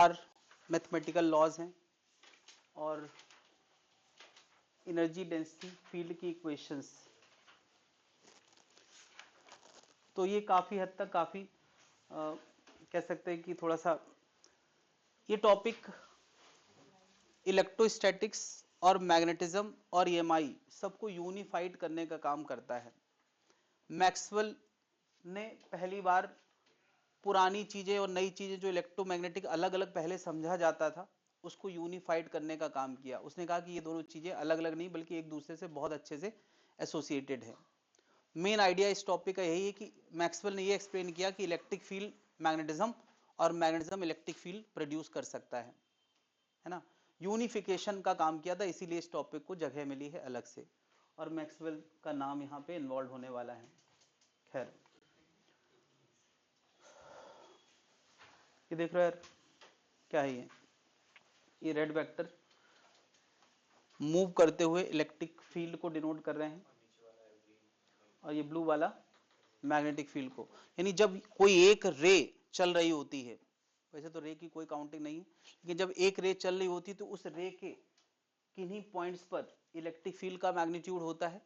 Mathematical laws हैं और energy density field की इक्वेशंस। तो ये काफ़ी हद तक काफ़ी कह सकते हैं कि थोड़ा सा ये टॉपिक इलेक्ट्रोस्टैटिक्स और मैग्नेटिज्म और ईएमआई सबको यूनिफाइड करने का काम करता है। मैक्सवेल ने पहली बार पुरानी चीज़ें और नई चीज़ें जो इलेक्ट्रोमैग्नेटिक अलग अलग पहले समझा जाता था उसको यूनिफाइड करने का काम किया। उसने कहा कि ये दोनों चीज़ें अलग अलग नहीं बल्कि एक दूसरे से बहुत अच्छे से एसोसिएटेड है। मेन आइडिया इस टॉपिक का यही है कि मैक्सवेल ने ये एक्सप्लेन किया कि इलेक्ट्रिक फील्ड मैग्नेटिज्म और मैग्नेटिज्म इलेक्ट्रिक फील्ड प्रोड्यूस कर सकता है ना। यूनिफिकेशन का काम किया था, इसीलिए इस टॉपिक को जगह मिली है अलग से और मैक्सवेल का नाम यहाँ पे इन्वॉल्व होने वाला है। खैर ये देख रहे हो यार, क्या है ये रेड वेक्टर मूव करते हुए इलेक्ट्रिक फील्ड को डिनोट कर रहे हैं और ये ब्लू वाला मैग्नेटिक फील्ड को। यानी जब कोई एक रे चल रही होती है, वैसे तो रे की कोई काउंटिंग नहीं है, लेकिन जब एक रे चल रही होती है तो उस रे के किन्हीं पॉइंट्स पर इलेक्ट्रिक फील्ड का मैग्नीट्यूड होता है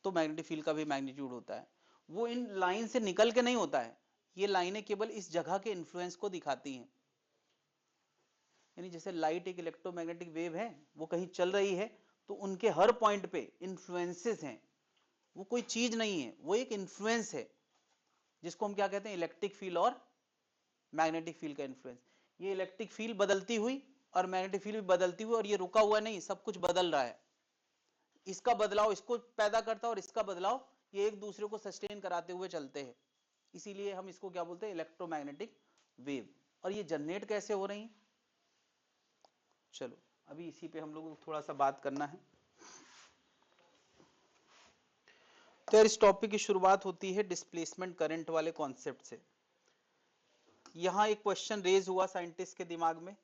तो मैग्नेटिक फील्ड का भी मैग्नीट्यूड होता है। वो इन लाइन से निकल के नहीं होता है, ये लाइनें केवल इस जगह के इन्फ्लुएंस को दिखाती हैं। यानी जैसे लाइट एक इलेक्ट्रोमैग्नेटिक वेव है, वो कहीं चल रही है तो उनके हर पॉइंट पे इन्फ्लुएंसेस हैं, वो कोई चीज नहीं है, वो एक इन्फ्लुएंस है जिसको हम क्या कहते हैं, इलेक्ट्रिक फील्ड और मैग्नेटिक फील्ड का इन्फ्लुएंस। ये इलेक्ट्रिक फील्ड बदलती हुई और मैग्नेटिक फील्ड भी बदलती हुई और ये रुका हुआ नहीं, सब कुछ बदल रहा है। इसका बदलाव इसको पैदा करता है और इसका बदलाव ये एक दूसरे को सस्टेन कराते हुए चलते हैं। इसीलिए हम इसको क्या बोलते हैं, इलेक्ट्रोमैग्नेटिक वेव। और ये जनरेट कैसे हो रही है, चलो अभी इसी पे हम लोग को थोड़ा सा बात करना है। तो यार इस टॉपिक की शुरुआत होती है डिस्प्लेसमेंट करंट वाले कॉन्सेप्ट से। यहां एक क्वेश्चन रेज हुआ साइंटिस्ट के दिमाग में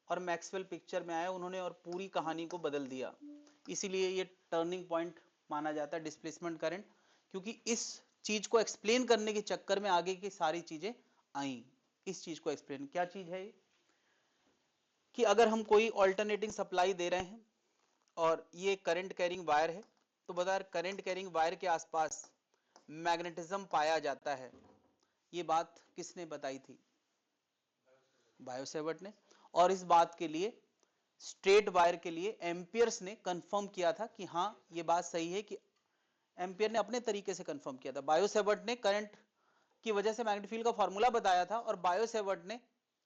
और मैक्सवेल पिक्चर में आया उन्होंने और पूरी कहानी को बदल दिया। इसीलिए ये टर्निंग पॉइंट माना जाता है डिस्प्लेसमेंट करंट, क्योंकि इस चीज को एक्सप्लेन करने के चक्कर में आगे की सारी चीजें आई। इस चीज को एक्सप्लेन, क्या चीज है ये, कि अगर हम कोई ऑल्टरनेटिंग सप्लाई दे रहे हैं और ये करंट कैरिंग वायर है, तो बता करंट कैरिंग वायर के आसपास मैग्नेटिज्म पाया जाता है। ये बात किसने बताई थी, बायोसेवर्ट ने। और इस बात के लिए स्ट्रेट वायर के लिए एम्पियर्स ने कंफर्म किया था कि हाँ ये बात सही है, कि एम्पियर ने अपने तरीके से कंफर्म किया था। बायोसेवर्ट ने करंट की वजह से मैग्नेटिक फील्ड का फॉर्मूला बताया था और बायोसेवर्ट ने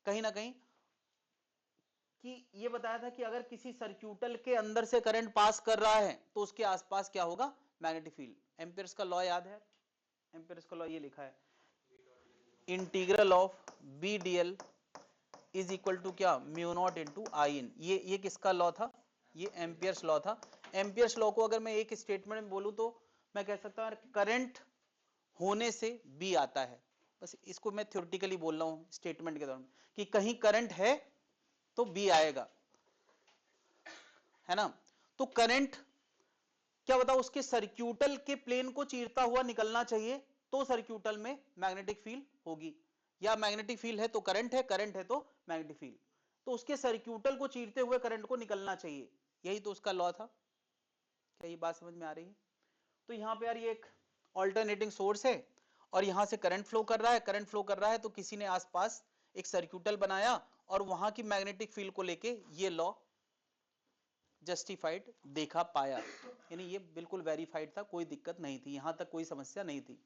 कहीं ना कहीं कि ये बताया था कि अगर किसी सर्क्यूटल के अंदर से करंट पास कर रहा है तो उसके आसपास क्या होगा, मैग्नेटिक फील्ड। एम्पियर्स का लॉ याद है, एम्पियर्स का लॉ ये लिखा है, integral of B D L is equal to क्या, mu not into I in. ये किसका लॉ था, ये एम्पियर्स लॉ था। एम्पियर्स लॉ को अगर मैं एक स्टेटमेंट में बोलूं तो मैं कह सकता हूं करंट होने से बी आता है। बस इसको मैं थ्योरेटिकली बोल रहा हूं स्टेटमेंट के दौरान कि कहीं करंट है तो बी आएगा, है ना। तो करंट क्या बताओ, उसके सर्क्यूटल के प्लेन को चीरता हुआ निकलना चाहिए तो सर्क्यूटल में मैग्नेटिक फील्ड होगी, या मैग्नेटिक फील्ड है तो करंट है, करंट है तो मैग्नेटिक फील्ड, तो उसके सर्क्यूटल को चीरते हुए करंट को निकलना चाहिए। यही तो उसका लॉ था। क्या ये बात समझ में आ रही है। तो यहां पे यार ये एक ऑल्टरनेटिंग सोर्स है और यहां से करंट फ्लो कर रहा है, करंट फ्लो कर रहा है तो किसी ने आसपास एक सर्क्यूटल बनाया और वहां की मैग्नेटिक फील्ड को लेके ये लॉ जस्टिफाइड देखा पाया। यानी ये बिल्कुल वेरीफाइड था, कोई दिक्कत नहीं थी, यहां तक कोई समस्या नहीं थी।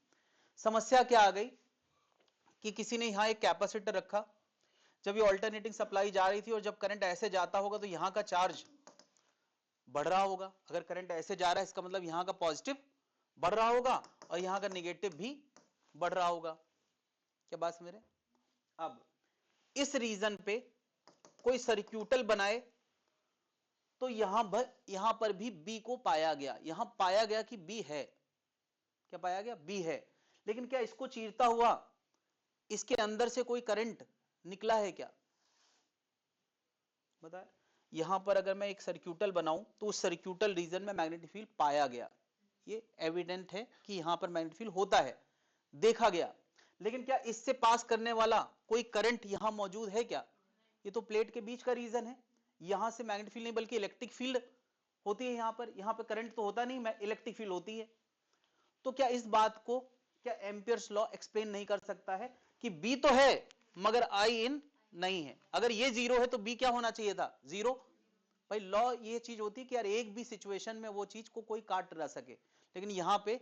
समस्या क्या आ गई कि किसी ने यहां एक कैपेसिटर रखा, जब ये ऑल्टरनेटिंग सप्लाई जा रही थी और जब करंट ऐसे जाता होगा तो यहां का चार्ज बढ़ रहा होगा। अगर करंट ऐसे जा रहा है इसका मतलब यहां का पॉजिटिव बढ़ रहा होगा और यहां का नेगेटिव भी बढ़ रहा होगा। क्या बात समझ रहे। अब इस रीजन पे कोई सर्क्यूटल बनाए तो यहां पर भी बी को पाया गया, यहां पाया गया कि बी है। क्या पाया गया, बी है। लेकिन क्या इसको चीरता हुआ इसके अंदर से कोई करंट निकला है क्या, बता। यहां पर अगर मैं एक सर्क्यूटल बनाऊं तो उस सर्क्यूटल रीजन में मैग्नेटिक फील्ड पाया गया, ये एविडेंट है कि यहां पर मैग्नेटिक फील्ड होता है, देखा गया। लेकिन क्या इससे पास करने वाला कोई करंट यहां मौजूद है क्या? ये तो प्लेट के बीच का रीजन है, यहां से मैग्नेटिक फील्ड नहीं बल्कि इलेक्ट्रिक फील्ड होती है। यहां पर करंट तो होता नहीं, इलेक्ट्रिक फील्ड होती है। तो क्या इस बात को क्या एम्पियर्स लॉ एक्सप्लेन नहीं कर सकता है कि बी तो है मगर आई इन नहीं है? अगर ये जीरो है तो बी क्या होना चाहिए था? जीरो। भाई लॉ ये चीज होती है कि यार एक भी सिचुएशन में वो चीज को कोई काट ना सके, लेकिन यहां पे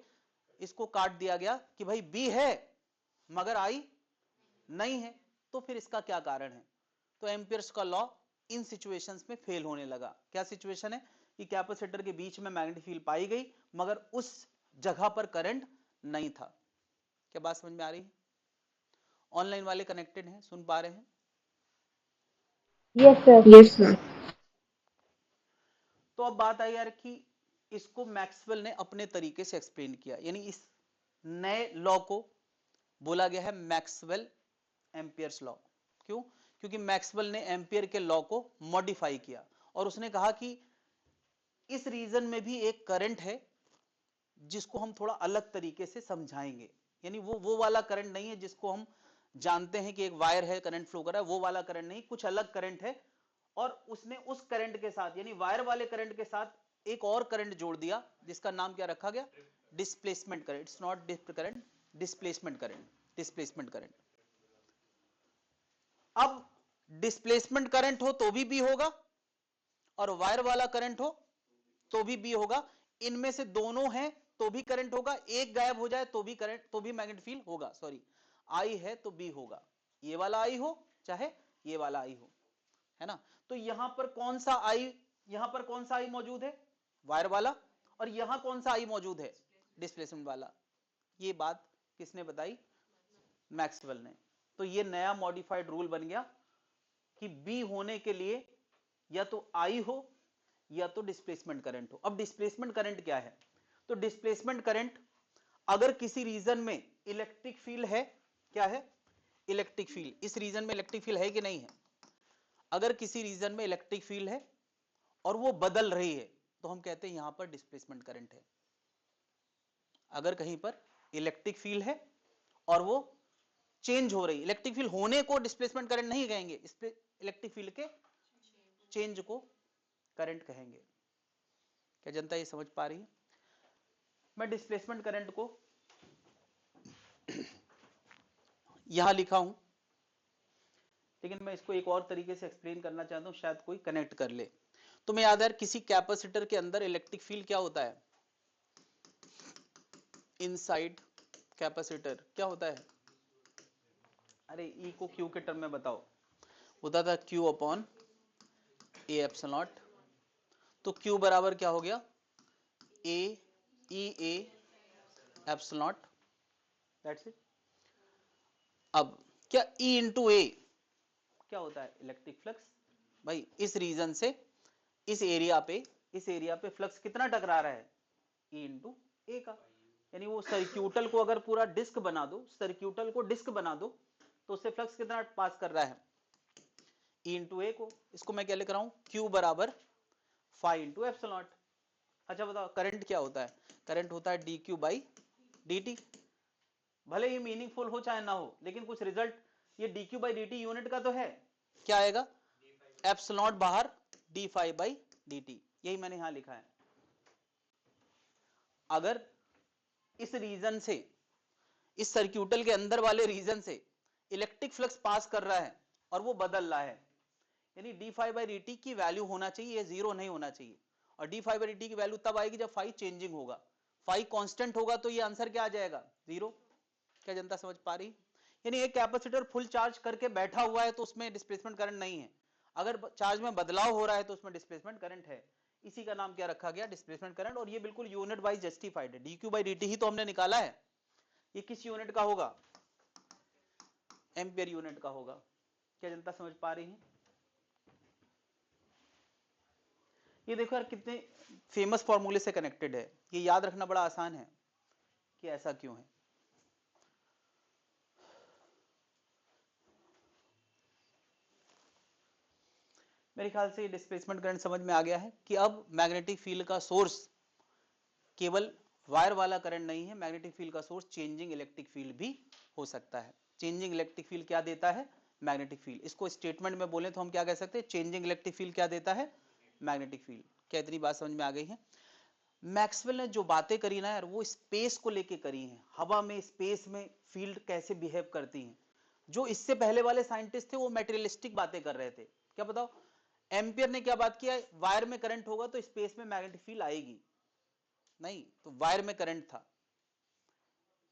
इसको काट दिया गया कि भाई बी है मगर आई नहीं है। तो फिर इसका क्या कारण है? तो एम्पियर्स का लॉ इन सिचुएशंस में फेल होने लगा। क्या सिचुएशन है? कि कैपेसिटर के बीच में मैग्नेटिक फील्ड पाई गई मगर उस जगह पर करंट नहीं था। क्या बात समझ में आ रही है? ऑनलाइन वाले कनेक्टेड हैं, सुन पा रहे हैं? Yes sir. Yes sir. तो अब बात आई यार कि इसको मैक्सवेल ने अपने तरीके से एक्सप्लेन किया, यानी इस नए लॉ को बोला गया है मैक्सवेल एम्पियर्स लॉ। क्यों? क्योंकि मैक्सवेल ने एम्पियर के लॉ को मॉडिफाई किया और उसने कहा कि इस रीजन में भी एक करंट है जिसको हम थोड़ा अलग तरीके से समझाएंगे। यानी वो वाला करंट नहीं है जिसको हम जानते हैं कि एक वायर है करंट फ्लो कर रहा है, वो वाला करंट नहीं, कुछ अलग करंट है। और उसने उस करंट के साथ यानी वायर वाले करंट के साथ एक और करंट जोड़ दिया जिसका नाम क्या रखा गया? Displacement current. It's not disc current, displacement current. Displacement current. अब डिस्प्लेसमेंट करंट हो तो भी होगा और वायर वाला करंट हो तो भी होगा। इनमें से दोनों हैं तो भी करंट होगा, एक गायब हो जाए तो भी करंट, तो भी मैग्नेटिक फील्ड होगा। सॉरी, आई है तो बी होगा, ये वाला आई हो चाहे ये वाला आई हो, है ना? तो यहां पर कौन सा आई, यहां पर कौन सा आई मौजूद है? वायर वाला। और यहां कौन सा आई मौजूद है? डिस्प्लेसमेंट वाला। ये बात किसने बताई? मैक्सवेल ने। तो ये नया मॉडिफाइड रूल बन गया कि बी होने के लिए या तो आई हो या तो डिस्प्लेसमेंट करंट हो। अब डिस्प्लेसमेंट करंट क्या है? तो डिस्प्लेसमेंट करंट अगर किसी रीजन में इलेक्ट्रिक फील्ड है, क्या है? Electric field. इस रीजन में इलेक्ट्रिक फील्ड है कि नहीं है? अगर किसी रीजन में इलेक्ट्रिक फील्ड है और वो बदल रही है तो हम कहते हैं यहां पर डिस्प्लेसमेंट करंट है। अगर कहीं पर इलेक्ट्रिक फील्ड है और वो चेंज हो रही, इलेक्ट्रिक फील्ड होने को डिस्प्लेसमेंट करंट नहीं कहेंगे, इस पे इलेक्ट्रिक फील्ड के चेंज को करंट कहेंगे। क्या जनता ये समझ पा रही है? मैं डिस्प्लेसमेंट करंट को यहां लिखा हूं, लेकिन मैं इसको एक और तरीके से एक्सप्लेन करना चाहता हूं, शायद कोई कनेक्ट कर ले। तुम्हें याद है किसी कैपेसिटर के अंदर इलेक्ट्रिक फील्ड क्या होता है? इनसाइड कैपेसिटर क्या होता है? अरे ई को क्यू के टर्म में बताओ। होता था Q upon A epsilon not. तो क्यू बराबर क्या हो गया? A E A epsilon not, that's it. अब क्या ई इंटू ए क्या होता है? Electric flux. भाई इस रीजन से इस एरिया पे फ्लक्स कितना टकरा रहा है? ई इंटू ए का। यानी वो सर्क्यूटल को अगर पूरा डिस्क बना दो, सर्क्यूटल को डिस्क बना दो तो उससे फ्लक्स कितना पास कर रहा है? ई इंटू ए को। इसको मैं क्या लिख रहा हूं? क्यू बराबर फाई इंटू एप्सिलॉन नॉट। अच्छा बताओ करंट क्या होता है? करंट होता है D Q by D T. भले ही मीनिंगफुल हो चाहे ना हो, लेकिन कुछ रिजल्ट ये D Q by D T unit का तो है। क्या आएगा? एप्सिलॉन नॉट बाहर D phi by D T, यही मैंने यहां लिखा है। अगर इस रीजन से, इस सर्क्यूटल के अंदर वाले रीजन से इलेक्ट्रिक फ्लक्स पास कर रहा है और वो बदल रहा है, यानी D phi by D T की वैल्यू होना चाहिए, ये जीरो नहीं होना चाहिए। और D phi by D T की वैल्यू तब आएगी जब फाई चेंजिंग होगा। फाई कांस्टेंट होगा तो ये आंसर क्या आ जाएगा? जीरो। क्या जनता समझ पा रही? यानी एक कैपेसिटर फुल चार्ज करके बैठा हुआ है तो उसमें डिस्प्लेसमेंट करंट नहीं है, अगर चार्ज में बदलाव हो रहा है तो उसमें डिस्प्लेसमेंट करंट है। इसी का नाम क्या रखा गया? Displacement current. और ये बिल्कुल यूनिट वाइज जस्टिफाइड है। D Q by D T ही तो हमने निकाला है, ये किस यूनिट का होगा? एम्पियर यूनिट का होगा। क्या जनता समझ पा रही है? ये देखो यार कितने फेमस फॉर्मूले से कनेक्टेड है, ये याद रखना बड़ा आसान है कि ऐसा क्यों है। मेरे ख्याल से डिस्प्लेसमेंट करंट समझ में आ गया है कि अब मैग्नेटिक फील्ड का सोर्स केवल वायर वाला करंट नहीं है। मैग्नेटिक फील्ड का सोर्स चेंजिंग इलेक्ट्रिक फील्ड भी हो सकता है। चेंजिंग इलेक्ट्रिक फील्ड क्या देता है? Magnetic field. इसको स्टेटमेंट में बोले तो हम क्या कह सकते हैं? चेंजिंग इलेक्ट्रिक फील्ड क्या देता है? Magnetic field. क्या इतनी बात समझ में आ गई है? मैक्सवेल ने जो बातें करी ना यार, वो स्पेस को लेके करी हैं। हवा में, स्पेस में फील्ड कैसे बिहेव करती हैं। जो इससे पहले वाले साइंटिस्ट थे वो मेटेरियलिस्टिक बातें कर रहे थे। क्या बताओ, एम्पियर ने क्या बात किया? वायर में करंट होगा तो स्पेस में मैग्नेटिक फील्ड आएगी नहीं, तो वायर में करंट था।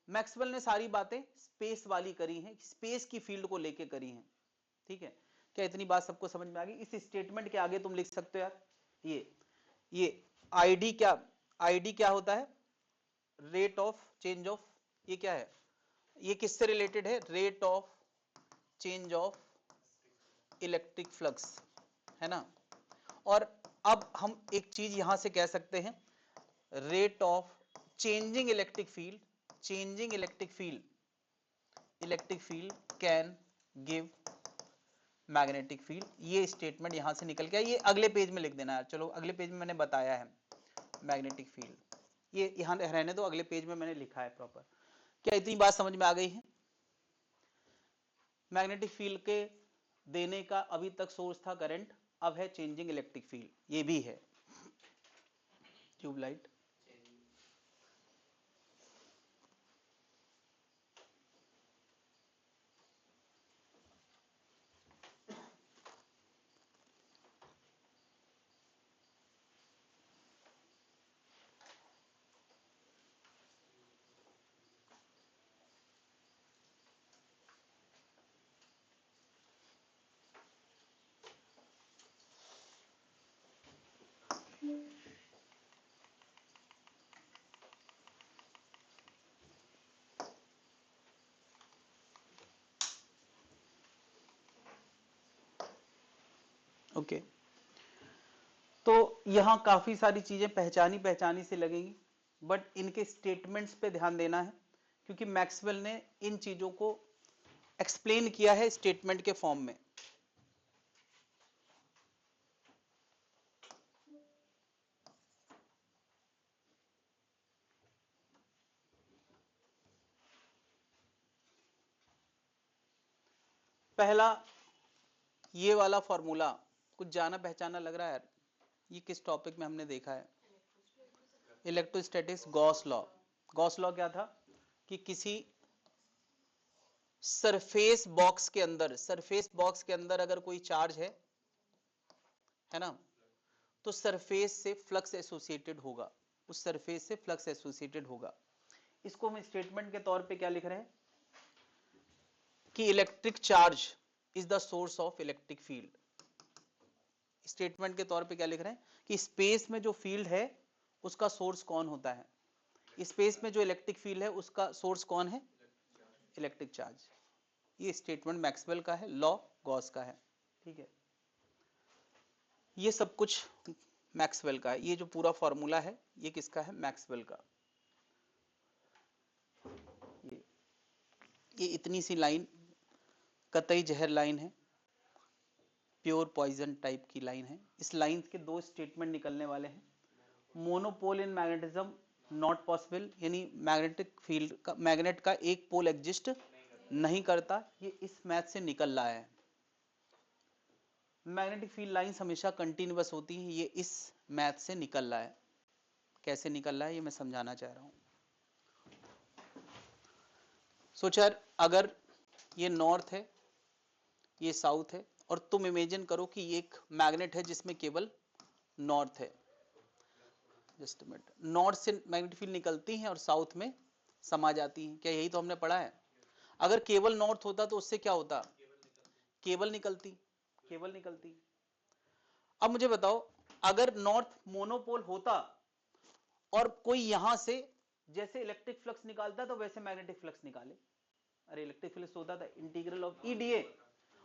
मैक्सवेल ने सारी बातें स्पेस वाली करी हैं, स्पेस की फील्ड को लेके करी हैं। ठीक है, क्या इतनी बात सबको समझ में आ गई? इस स्टेटमेंट के आगे तुम लिख सकते हो यार, ये आईडी क्या होता है? रेट ऑफ चेंज ऑफ, ये क्या है? ये किससे रिलेटेड है? Rate of change of electric flux, है ना। और अब हम एक चीज यहां से कह सकते हैं, rate of changing electric field, changing electric field can give magnetic field. ये स्टेटमेंट यहां से निकल गया। ये अगले पेज में लिख देना यार। चलो अगले पेज में मैंने बताया है मैग्नेटिक फील्ड, ये यहां रहने दो, अगले पेज में मैंने लिखा है प्रॉपर। क्या इतनी बात समझ में आ गई है? मैग्नेटिक फील्ड के देने का अभी तक सोर्स था करंट, अब है चेंजिंग इलेक्ट्रिक फील्ड, ये भी है ट्यूबलाइट। ओके, तो यहां काफी सारी चीजें पहचानी से लगेंगी, बट इनके स्टेटमेंट्स पे ध्यान देना है, क्योंकि मैक्सवेल ने इन चीजों को एक्सप्लेन किया है स्टेटमेंट के फॉर्म में। पहला, ये वाला फॉर्मूला कुछ जाना पहचाना लग रहा है यार। ये किस टॉपिक में हमने देखा है? Electrostatics, Gauss law. Gauss law क्या था कि किसी सरफेस बॉक्स के अंदर अगर कोई चार्ज है ना, तो सरफेस से फ्लक्स एसोसिएटेड होगा, उस सरफेस से फ्लक्स एसोसिएटेड होगा। इसको हम स्टेटमेंट के तौर पे क्या लिख रहे हैं कि electric charge is the source of electric field. Statement के तौर पे क्या लिख रहे हैं कि स्पेस में जो फील्ड है उसका सोर्स कौन होता है? स्पेस में जो इलेक्ट्रिक फील्ड है उसका सोर्स कौन है? Electric charge. ये स्टेटमेंट मैक्सवेल का है, लॉ गॉस का है। ठीक है, ये सब कुछ मैक्सवेल का है। ये जो पूरा फॉर्मूला है ये किसका है? मैक्सवेल का। ये इतनी सी लाइन कतई जहर लाइन है, प्योर पॉइजन टाइप की लाइन है। इस लाइन के दो स्टेटमेंट निकलने वाले हैं। Monopole in magnetism not possible, यानी मैग्नेटिक फील्ड का, मैग्नेट का एक पोल एग्जिस्ट नहीं करता, ये इस मैथ से निकल रहा है। मैग्नेटिक फील्ड लाइंस हमेशा कंटिन्यूअस होती हैं, ये इस मैथ से निकल रहा है। कैसे निकल रहा है ये मैं समझाना चाह रहा हूं। सोचा अगर ये नॉर्थ है, ये साउथ है, और तुम इमेजिन करो कि ये एक मैग्नेट है जिसमें केवल नॉर्थ है। जस्ट मिनट, नॉर्थ से मैग्नेटिक फील्ड निकलती हैं और साउथ में समा जाती हैं। क्या यही तो हमने पढ़ा है? अगर केवल नॉर्थ होता तो उससे क्या होता? केवल निकलती। अब मुझे बताओ, अगर नॉर्थ मोनोपोल होता और कोई यहां से जैसे इलेक्ट्रिक फ्लक्स निकालता तो वैसे मैग्नेटिक फ्लक्स निकाले। अरे इलेक्ट्रिक फ्लक्स होता था इंटीग्रल ऑफ ईडीए,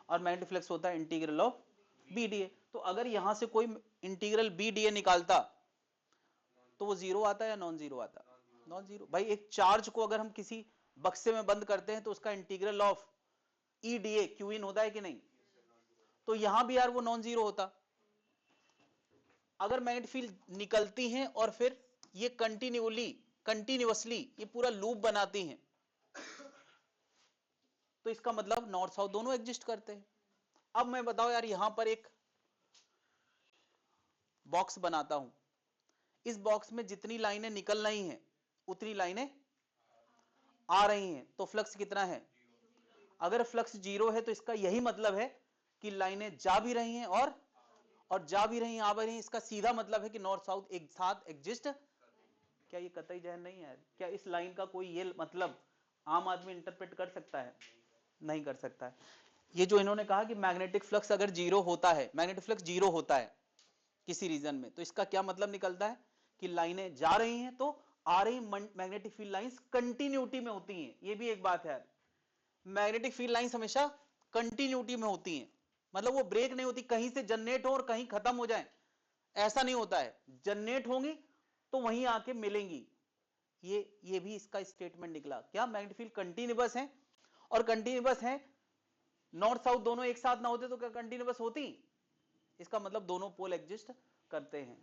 और मैग्नेटिक फ्लक्स होता है इंटीग्रल ऑफ बीडीए। तो अगर यहां से कोई इंटीग्रल बीडीए निकालता तो वो जीरो आता या नॉन जीरो आता? Non zero. भाई एक चार्ज को अगर हम किसी बक्से में बंद करते हैं तो उसका integral of EDA Q in होता है कि नहीं? तो यहां भी यार वो नॉन जीरो होता। अगर मैग्नेटिक फील्ड निकलती हैं और फिर ये कंटिन्यूली कंटिन्यूअसली ये पूरा लूप बनाती हैं, तो इसका मतलब नॉर्थ साउथ दोनों एग्जिस्ट करते हैं। अब मैं बताओ यार, यहां पर एक बॉक्स बनाता हूं, इस बॉक्स में जितनी लाइनें निकल रही हैं उतनी लाइनें आ रही हैं, तो फ्लक्स कितना है? अगर फ्लक्स जीरो है तो इसका यही मतलब है कि लाइनें जा भी रही हैं और जा भी रही हैं, आ भी रही हैं। इसका सीधा मतलब है कि नॉर्थ साउथ एक साथ एग्जिस्ट। क्या ये कतई जहर नहीं है? क्या इस लाइन का कोई ये मतलब आम आदमी इंटरप्रेट कर सकता है? नहीं कर सकता है। ये जो इन्होंने कहा कि मैग्नेटिक फ्लक्स अगर जीरो होता है, मैग्नेटिक फ्लक्स जीरो होता है किसी रीजन में, तो इसका क्या मतलब निकलता है कि लाइनें जा रही हैं तो आ रही मैग्नेटिक फील्ड लाइंस कंटिन्यूटी में होती हैं। ये भी एक बात है, मैग्नेटिक फील्ड लाइंस हमेशा कंटिन्यूटी में होती हैं, मतलब वो ब्रेक नहीं होती, कहीं से जनरेट हो और कहीं खत्म हो जाए, ऐसा नहीं होता है। जनरेट होंगी तो वहीं आके मिलेंगी। ये भी इसका स्टेटमेंट निकला। क्या मैग्नेटिक फील्ड कंटिन्यूअस है? और कंटिन्यूअस है, नॉर्थ साउथ दोनों एक साथ ना होते तो क्या कंटिन्यूअस होती? इसका मतलब दोनों पोल एग्जिस्ट करते हैं।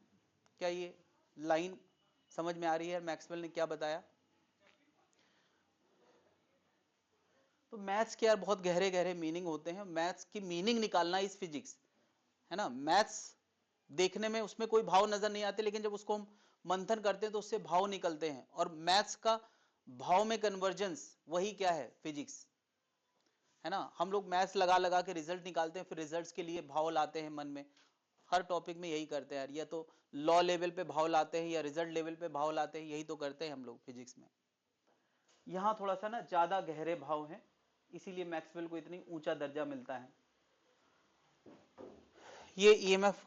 क्या ये लाइन समझ में आ रही है मैक्सवेल ने क्या बताया? तो मैथ्स के यार बहुत गहरे गहरे मीनिंग होते हैं, मैथ्स की मीनिंग निकालना इस फिजिक्स है ना। मैथ्स देखने में उसमें कोई भाव नजर नहीं आते, लेकिन जब उसको हम मंथन करते हैं तो उससे भाव निकलते हैं, और मैथ्स का भाव में कन्वर्जेंस वही क्या है? फिजिक्स है ना। हम लोग मैथ्स लगा लगा के रिजल्ट निकालते हैं, फिर रिजल्ट्स के लिए भाव लाते हैं मन में। हर टॉपिक में यही करते हैं यार, या तो लॉ लेवल पे भाव लाते हैं या रिजल्ट लेवल पे भाव लाते हैं, यही तो करते हैं हम लोग फिजिक्स में। यहां थोड़ा सा ना ज्यादा गहरे भाव हैं, इसीलिए मैक्सवेल को इतनी ऊंचा दर्जा मिलता है। ये ईएमएफ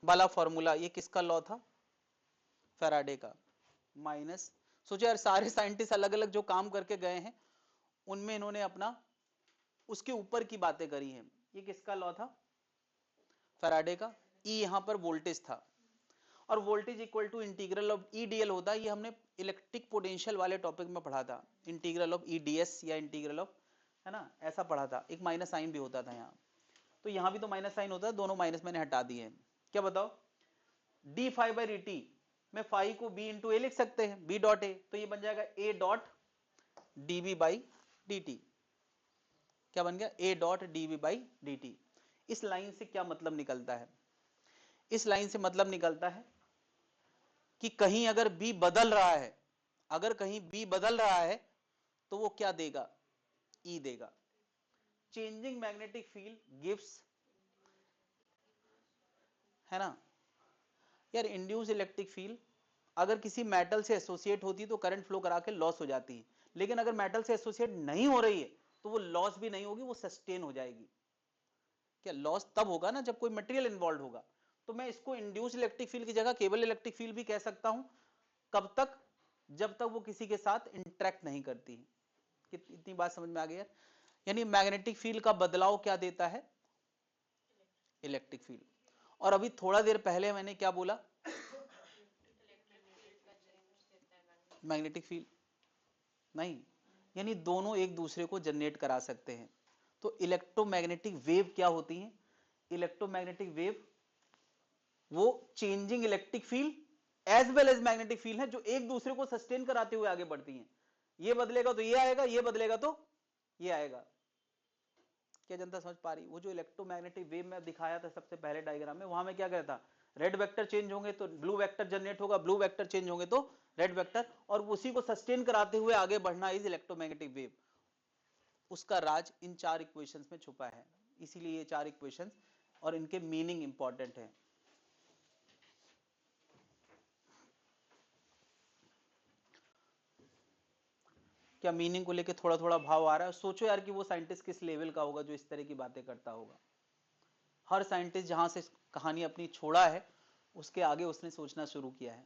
वाला फॉर्मूला, ये किसका लॉ था? फैराडे का। माइनस, सोचो यार सारे साइंटिस्ट अलग अलग जो काम करके गए हैं उनमें इन्होंने अपना उसके ऊपर की बातें करी हैं। ये किसका लॉ था? फैराडे का। ई यहां पर वोल्टेज था, और voltage equal to integral of E DL होता है। ये हमने इलेक्ट्रिक पोटेंशियल वाले टॉपिक में पढ़ा था, इंटीग्रल ऑफ ई डीएस या इंटीग्रल ऑफ, है ना, ऐसा पढ़ा था। एक माइनस साइन भी होता था यहाँ, तो यहाँ भी तो माइनस साइन होता है, दोनों माइनस मैंने हटा दिए हैं। क्या बताओ? D phi by D T में फाई को बी इंटू ए लिख सकते हैं, बी डॉट ए, तो ये बन जाएगा A dot D B by D T. क्या बन गया? A dot D B by D T. इस लाइन से क्या मतलब निकलता है? इस लाइन से मतलब निकलता है कि कहीं अगर बी बदल रहा है, अगर कहीं बी बदल रहा है तो वो क्या देगा? ई देगा। चेंजिंग मैग्नेटिक फील्ड गिव्स, है ना यार, इंड्यूस इलेक्ट्रिक फील्ड अगर किसी मेटल से एसोसिएट होती है तो करंट फ्लो करा के लॉस हो जाती है, लेकिन अगर मेटल से एसोसिएट नहीं हो रही है तो वो लॉस भी नहीं होगी, वो सस्टेन हो जाएगी। क्या लॉस तब होगा ना जब कोई मटेरियल इन्वॉल्व होगा। तो मैं इसको इंड्यूस इलेक्ट्रिक फील्ड की जगह केवल इलेक्ट्रिक फील्ड भी कह सकता हूं। कब तक? जब तक वो किसी के साथ इंटरेक्ट नहीं करती। इतनी बात समझ में आ गई है? यानी मैग्नेटिक फील्ड का बदलाव क्या देता है? Electric field. और अभी थोड़ा देर पहले मैंने क्या बोला? मैग्नेटिक फील्ड नहीं, यानी दोनों एक दूसरे को जनरेट करा सकते हैं। तो इलेक्ट्रोमैग्नेटिक वेव क्या होती है? इलेक्ट्रोमैग्नेटिक वेव वो changing electric field as well as magnetic field है, जो एक दूसरे को सस्टेन कराते हुए आगे बढ़ती हैं। ये बदलेगा तो ये आएगा, ये बदलेगा तो ये आएगा। क्या जनता समझ पा रही? वो जो इलेक्ट्रोमैग्नेटिक वेव में दिखाया था सबसे पहले डायग्राम में, वहां में क्या कहता? रेड वेक्टर चेंज होंगे तो ब्लू वेक्टर जनरेट होगा, ब्लू वेक्टर चेंज होंगे तो रेड वेक्टर, और उसी को सस्टेन कराते हुए आगे बढ़ना इज इलेक्ट्रोमैग्नेटिक वेव। उसका राज इन चार इक्वेशंस में छुपा है, इसीलिए ये चार इक्वेशंस और इनके मीनिंग इंपॉर्टेंट है। क्या मीनिंग को लेके थोड़ा थोड़ा भाव आ रहा है? सोचो यार कि वो साइंटिस्ट किस लेवल का होगा जो इस तरह की बातें करता होगा। हर साइंटिस्ट जहां से कहानी अपनी छोड़ा है उसके आगे उसने सोचना शुरू किया है।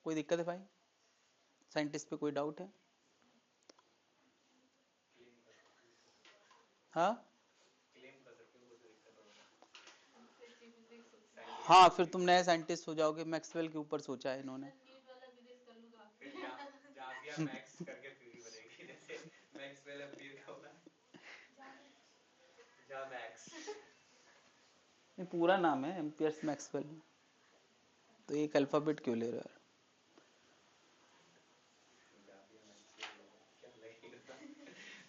कोई दिक्कत है भाई? साइंटिस्ट पे कोई डाउट है? हाँ हाँ, फिर तुम नए साइंटिस्ट हो जाओगे। मैक्सवेल के ऊपर सोचा है इन्होंने। मैक्स करके थ्योरी बनेगी, जैसे मैक्सवेल अपीयर का होगा, जा मैक्स। ये पूरा नाम है एम्पियर्स मैक्सवेल, तो एक अल्फाबेट क्यों ले रहे हो?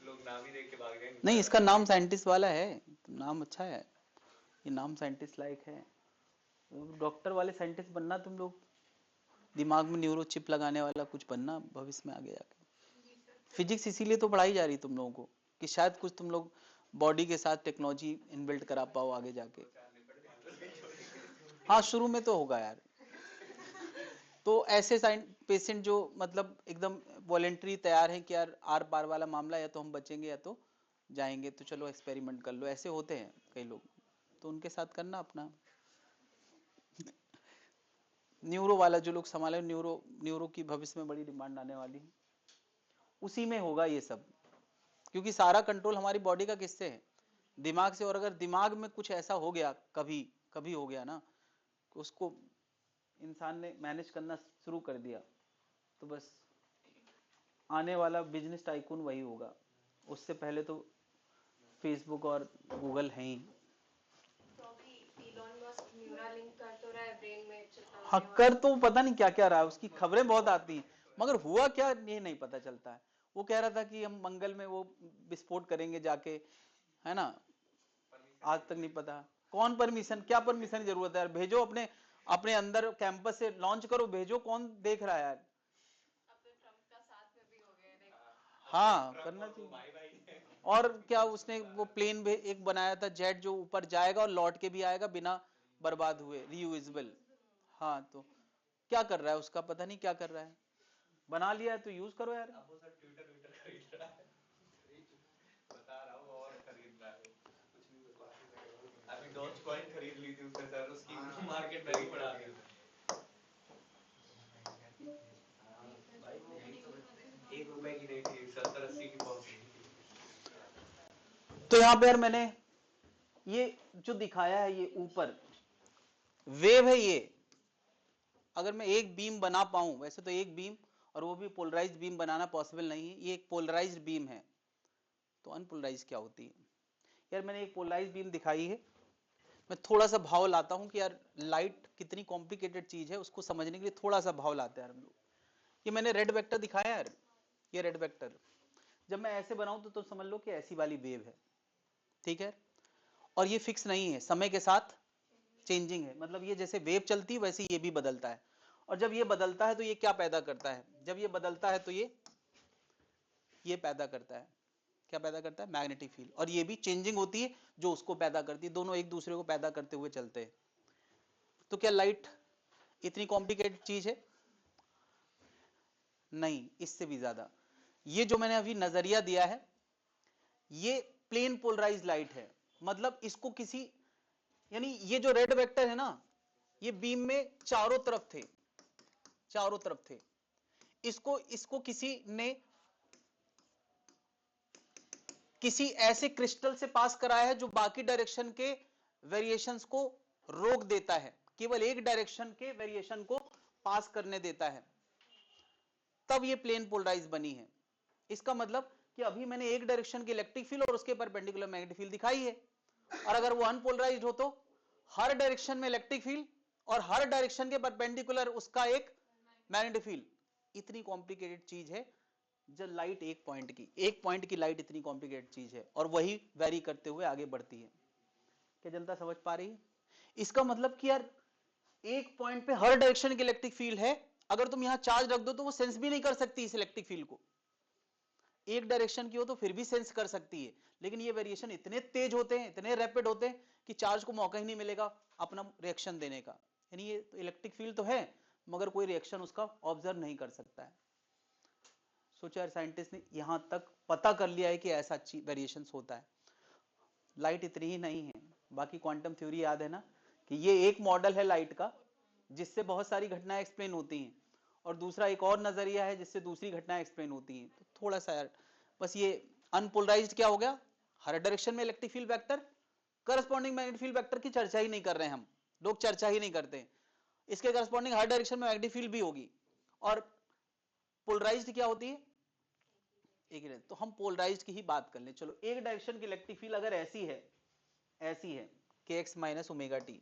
लोग नाम ही देख के भाग जाएंगे। नहीं, इसका नाम साइंटिस्ट वाला है, नाम अच्छा है, ये नाम साइंटिस्ट लायक है। डॉक्टर वाले साइंटिस्ट बनना, तुम लोग दिमाग में न्यूरो चिप लगाने वाला कुछ बनना भविष्य में आगे जाके। फिजिक्स इसीलिए तो पढ़ाई जा रही तुम लोगों को कि शायद कुछ तुम लोग बॉडी के साथ टेक्नोलॉजी इनबिल्ट करा पाओ आगे जाके। हाँ, शुरू में तो होगा यार। तो ऐसे पेशेंट जो मतलब एकदम वॉलेंट्री तैयार है कि यार आर पार वाला मामला, या तो हम बचेंगे या तो जाएंगे, तो चलो एक्सपेरिमेंट कर लो, ऐसे होते हैं कई लोग, तो उनके साथ करना अपना। न्यूरो वाला जो लोग संभाले, न्यूरो की भविष्य में बड़ी डिमांड आने वाली है, उसी में होगा ये सब, क्योंकि सारा कंट्रोल हमारी बॉडी का किससे है? दिमाग से। और अगर दिमाग में कुछ ऐसा हो गया, कभी कभी हो गया ना, उसको इंसान ने मैनेज करना शुरू कर दिया, तो बस आने वाला बिजनेस टाइकून वही होगा। उससे पहले तो फेसबुक और गूगल है ही। तो अभी इलॉन मस्क न्यूरालिंक कर तो रहा है ब्रेन में चिप हाँ, लगाने कर वाला। तो पता नहीं क्या क्या रहा है, उसकी खबरें बहुत आती हैं, मगर हुआ क्या ये नहीं पता चलता है। वो कह रहा था कि हम मंगल में वो विस्फोट करेंगे जाके, है ना, आज तक नहीं पता कौन परमिशन, क्या परमिशन की जरूरत है यार? भेजो अपने अपने अंदर कैंपस से लॉन्च करो, भेजो, कौन देख रहा है यार? अपने ट्रम्प का साथ में भी हो गया है। हाँ, करना चाहिए। और क्या, उसने वो प्लेन भी एक बनाया था, जेट, जो ऊपर जाएगा और लौट के भी आएगा बिना बर्बाद हुए, रीयूजेबल। हाँ, तो क्या कर रहा है उसका पता नहीं क्या कर रहा है, बना लिया है तो यूज करो यार। अब वो सर ट्विटर ट्विटर खरीद रहा है, बता रहा हूँ, और खरीद रहा है कुछ नहीं बता। अभी डॉज कॉइन खरीद ली थी उसने सर, उसकी मार्केट वैल्यू बढ़ा दी। 1 रुपए की नहीं थी, 70-80 की पहुंच गई। तो यहाँ पे यार मैंने ये जो दिखाया है, ये ऊपर वेव है ये। अगर मैं एक बीम बना पाऊं, वैसे तो एक बीम और वो भी पोलराइज्ड बीम बनाना पॉसिबल नहीं है, ये एक पोलराइज्ड बीम है, तो अनपोलराइज्ड क्या होती है? यार मैंने एक पोलराइज्ड बीम दिखाई है, मैं थोड़ा सा भाव लाता हूं कि यार लाइट कितनी कॉम्प्लिकेटेड चीज है, उसको समझने के लिए थोड़ा सा भाव लाते हैं हम लोग। ये मैंने रेड वेक्टर दिखाया यार, ये रेड वेक्टर जब मैं ऐसे बनाऊं तो समझ लो कि ऐसी वाली वेव है, ठीक है, और ये फिक्स नहीं है, समय के साथ चेंजिंग है, मतलब ये जैसे वेव चलती है वैसे ये भी बदलता है। और जब ये बदलता है तो ये क्या पैदा करता है? जब ये बदलता है तो ये पैदा करता है, क्या पैदा करता है? Magnetic field. और ये भी चेंजिंग होती है जो उसको पैदा करती है, दोनों एक दूसरे को पैदा करते हुए चलते हैं। तो क्या लाइट इतनी कॉम्प्लिकेटेड चीज है? नहीं, इससे भी ज्यादा। ये जो मैंने अभी नजरिया दिया है, ये प्लेन पोलराइज लाइट है, मतलब इसको किसी, यानी ये जो रेड वेक्टर है ना, ये बीम में चारों तरफ थे, चारों तरफ थे, इसको इसको किसी ने किसी ऐसे क्रिस्टल से पास कराया है जो बाकी डायरेक्शन के वेरिएशंस को रोक देता है, केवल एक डायरेक्शन के वेरिएशन को पास करने देता है, तब ये प्लेन पोलराइज बनी है। इसका मतलब कि अभी मैंने एक डायरेक्शन की इलेक्ट्रिक फील्ड और उसके परपेंडिकुलर मैग्नेटिक फील्ड दिखाई है, और अगर वो अनपोलराइज्ड हो तो हर डायरेक्शन में इलेक्ट्रिक फील्ड और हर डायरेक्शन के परपेंडिकुलर उसका एक मैग्नेटिक फील्ड। इतनी कॉम्प्लिकेटेड चीज है जब लाइट एक पॉइंट की लाइट इतनी कॉम्प्लिकेटेड चीज है, और वही वेरी करते हुए आगे बढ़ती है। क्या जनता समझ पा रही है? इसका मतलब कि यार एक पॉइंट पे हर डायरेक्शन की इलेक्ट्रिक फील्ड है, अगर तुम यहां चार्ज रख दो तो वो सेंस भी नहीं कर सकती इस इलेक्ट्रिक फील्ड को। एक डायरेक्शन की हो तो फिर भी सेंस कर सकती है, लेकिन ये वेरिएशन इतने तेज होते हैं, इतने रैपिड होते हैं कि चार्ज को मौका ही नहीं मिलेगा अपना रिएक्शन देने का। यानी ये तो इलेक्ट्रिक फील्ड तो है, मगर कोई रिएक्शन उसका ऑब्जर्व नहीं कर सकता है। सोचा यार, साइंटिस्ट ने यहां तक पता कर लिया है कि ऐसा वेरिएशन होता है। लाइट इतनी ही नहीं है, बाकी क्वांटम थ्योरी याद है ना, कि ये एक मॉडल है लाइट का जिससे बहुत सारी घटनाएं एक्सप्लेन होती हैं, और दूसरा एक और नजरिया है जिससे दूसरी घटनाएं एक्सप्लेन होती हैं। तो थोड़ा सा यार बस ये अनपोलराइज्ड क्या हो गया, हर डायरेक्शन में electric field vector, corresponding magnetic field vector की चर्चा ही नहीं कर रहे हैं हम लोग, चर्चा ही नहीं करते। इसके करस्पॉन्डिंग हर डायरेक्शन में मैग्नेटिक फील्ड भी होगी, और पोलराइज्ड क्या होती है? एक ही। तो हम पोलराइज्ड की ही बात कर लें, चलो एक डायरेक्शन की इलेक्ट्रिक फील्ड अगर ऐसी है, ऐसी है, के एक्स माइनस ओमेगा टी।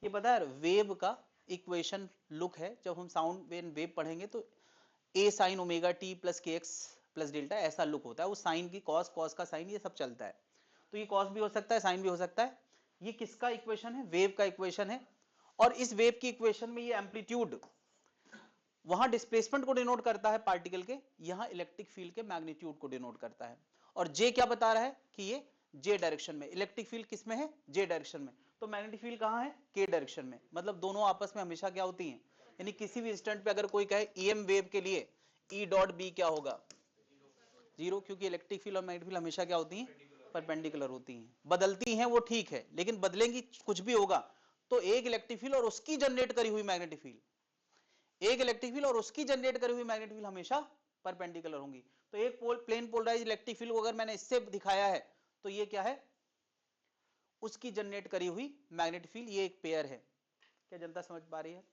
ये पता है वेव का इक्वेशन लुक है, जब हम साउंड वेव पढ़ेंगे तो ए साइन ओमेगा टी प्लस के एक्स प्लस डेल्टा ऐसा लुक होता है। वो साइन की कॉस, कॉस का साइन, ये सब चलता है। तो ये कॉस भी हो सकता है, साइन भी हो सकता है। ये किसका इक्वेशन है? वेव का इक्वेशन है। और इस वेव की इक्वेशन में ये एम्पलीट्यूड वहां डिस्प्लेसमेंट को डिनोट करता है पार्टिकल के, यहां इलेक्ट्रिक फील्ड के मैग्नीट्यूड को डिनोट करता है। और जे क्या बता रहा है कि ये जे डायरेक्शन में, इलेक्ट्रिक फील्ड किस में है? जे डायरेक्शन में। तो मैग्नेटिक फील्ड कहां है? के डायरेक्शन में। मतलब दोनों आपस में हमेशा क्या होती हैं? यानी किसी भी इंस्टेंट पे अगर कोई कहे ईएम वेव के लिए ई डॉट बी क्या होगा? जीरो, क्योंकि इलेक्ट्रिक फील्ड और मैग्नेटिक फील्ड हमेशा क्या होती हैं? परपेंडिकुलर होती हैं। बदलती हैं वो ठीक है, लेकिन बदलेंगी कुछ भी होगा तो एक इलेक्ट्रिक फील्ड और उसकी जनरेट करी हुई मैग्नेटिक फील्ड, एक इलेक्ट्रिक फील्ड और उसकी जनरेट करी हुई मैग्नेटिक फील्ड हमेशा परपेंडिकुलर होंगी। तो एक प्लेन पोलराइज इलेक्ट्रिक फील्ड को अगर मैंने इससे दिखाया है तो ये क्या है? उसकी जनरेट करी हुई मैग्नेटिक फील्ड, ये एक पेयर है। क्या जनता समझ पा रही है?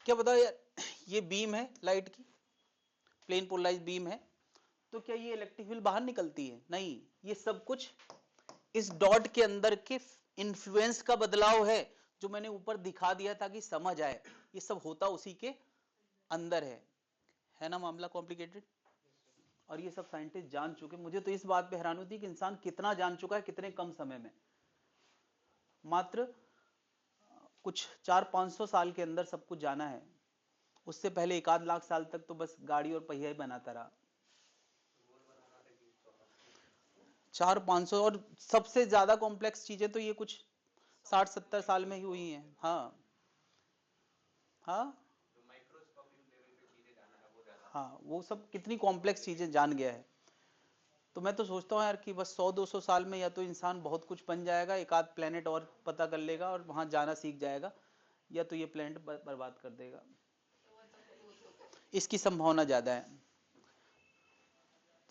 क्या बताओ यार, ये बीम है लाइट की, प्लेन पोलराइज बीम है, तो क्या ये इलेक्ट्रिक फील्ड बाहर निकलती है? नहीं, ये सब कुछ इस डॉट के अंदर के इन्फ्लुएंस का बदलाव है, जो मैंने ऊपर दिखा दिया ताकि समझ आए। ये सब होता उसी के अंदर है ना? मामला कॉम्प्लिकेटेड। और ये सब साइंटिस्ट जान चुके। मुझे तो इस बात पे हैरानी होती है कि इंसान कितना जान चुका है कितने कम समय में। मात्र कुछ 400-500 साल के अंदर सब कुछ जाना है। उससे पहले 1 आध लाख साल तक तो बस गाड़ी और पहिया ही बनाता रहा। 400-500, और सबसे ज्यादा कॉम्प्लेक्स चीजें तो ये कुछ 60-70 साल में ही हुई हैं। हाँ हाँ हाँ, वो सब कितनी कॉम्प्लेक्स चीजें जान गया है। तो मैं तो सोचता हूँ यार कि बस 100-200 साल में या तो इंसान बहुत कुछ बन जाएगा, एक आध प्लेनेट और पता कर लेगा और वहां जाना सीख जाएगा, या तो ये प्लेनेट बर्बाद कर देगा। इसकी संभावना ज्यादा है।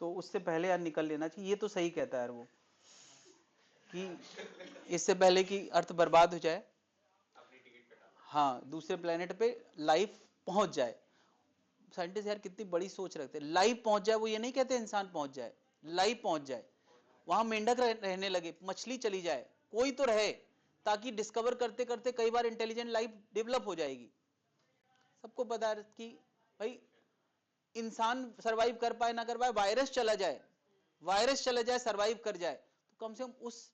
तो उससे पहले यार निकल लेना चाहिए। ये तो सही कहता है यार वो, कि इससे पहले कि अर्थ बर्बाद हो जाए, हाँ, दूसरे प्लेनेट पे लाइफ पहुंच जाए। साइंटिस्ट यार कितनी बड़ी सोच रखते हैं। लाइफ पहुंच जाए, वो ये नहीं कहते इंसान पहुंच जाए, लाइफ पहुंच जाए। वहां मेंढक रहने लगे, मछली चली जाए, कोई तो रहे, ताकि डिस्कवर करते करते कई बार इंटेलिजेंट लाइफ डेवलप हो जाएगी। सबको पता है कि भाई इंसान सरवाइव कर पाए ना कर पाए, वायरस चला जाए, वायरस चला जाए, सरवाइव कर जाए, तो कम से कम उस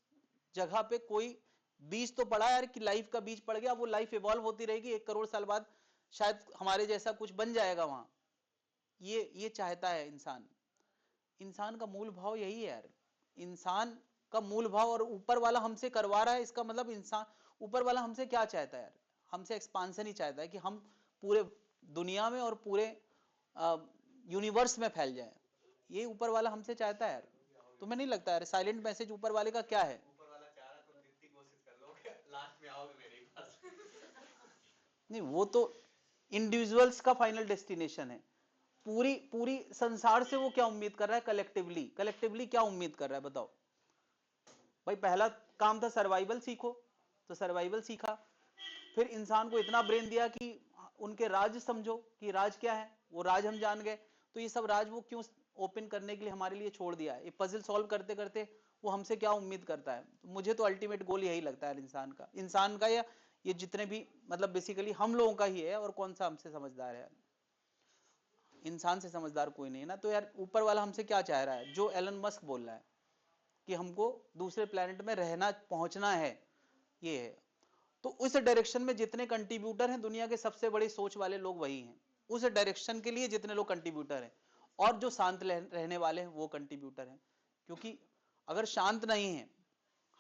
जगह पे कोई बीज तो पड़ा यार, कि लाइफ का बीज पड़ गया। वो लाइफ इवॉल्व होती रहेगी, 1 करोड़ साल बाद शायद हमारे जैसा कुछ बन जाएगा वहां। ये चाहता है इंसान। इंसान का मूल भाव यही है यार। इंसान का मूल भाव, और यूपर वाला हमसे करवा रहा है, इसका मतलब इंसान, ऊपर वाला हमसे क्या चाहता है यार? हमसे एक्सपांशन ही चाहता है कि हम पूरे दुनिया में और पूरे यूनिवर्स में फैल जाए। ये ऊपर वाला हमसे चाहता है यार। तुम्हें नहीं लगता यार साइलेंट मैसेज ऊपर वाले का क्या है? ऊपर वाला चाह रहा तुम जितनी कोशिश कर लोगे लास्ट में आओगे मेरे ही पास। नहीं, वो तो इंडिविजुअल्स का फाइनल डेस्टिनेशन है। पूरी पूरी संसार से वो क्या उम्मीद कर रहा है? कलेक्टिवली, कलेक्टिवली क्या उम्मीद कर रहा है बताओ? भाई पहला काम था सर्वाइवल सीखो, तो सर्वाइवल सीखा। फिर इंसान को इतना ब्रेन दिया कि उनके राज समझो कि राज क्या है, वो राज हम जान गए। तो ये सब राज वो क्यों ओपन करने के लिए हमारे लिए छोड़ दिया है? ये पजल सॉल्व करते करते वो हमसे क्या उम्मीद करता है? तो मुझे तो अल्टीमेट गोल यही लगता है इंसान का, या ये जितने भी मतलब बेसिकली हम लोगों का ही है। और कौन सा हमसे समझदार है? इंसान से समझदार कोई नहीं है ना। तो यार ऊपर वाला हमसे क्या चाह रहा है? जो एलन मस्क बोल रहा है कि हमको दूसरे प्लेनेट में रहना, पहुंचना है, ये है। तो उस डायरेक्शन में जितने कंट्रीब्यूटर हैं, दुनिया के सबसे बड़े सोच वाले लोग वही हैं। उस डायरेक्शन के लिए जितने लोग कंट्रीब्यूटर हैं, और जो शांत रहने वाले हैं वो कंट्रीब्यूटर हैं। क्योंकि अगर शांत नहीं है,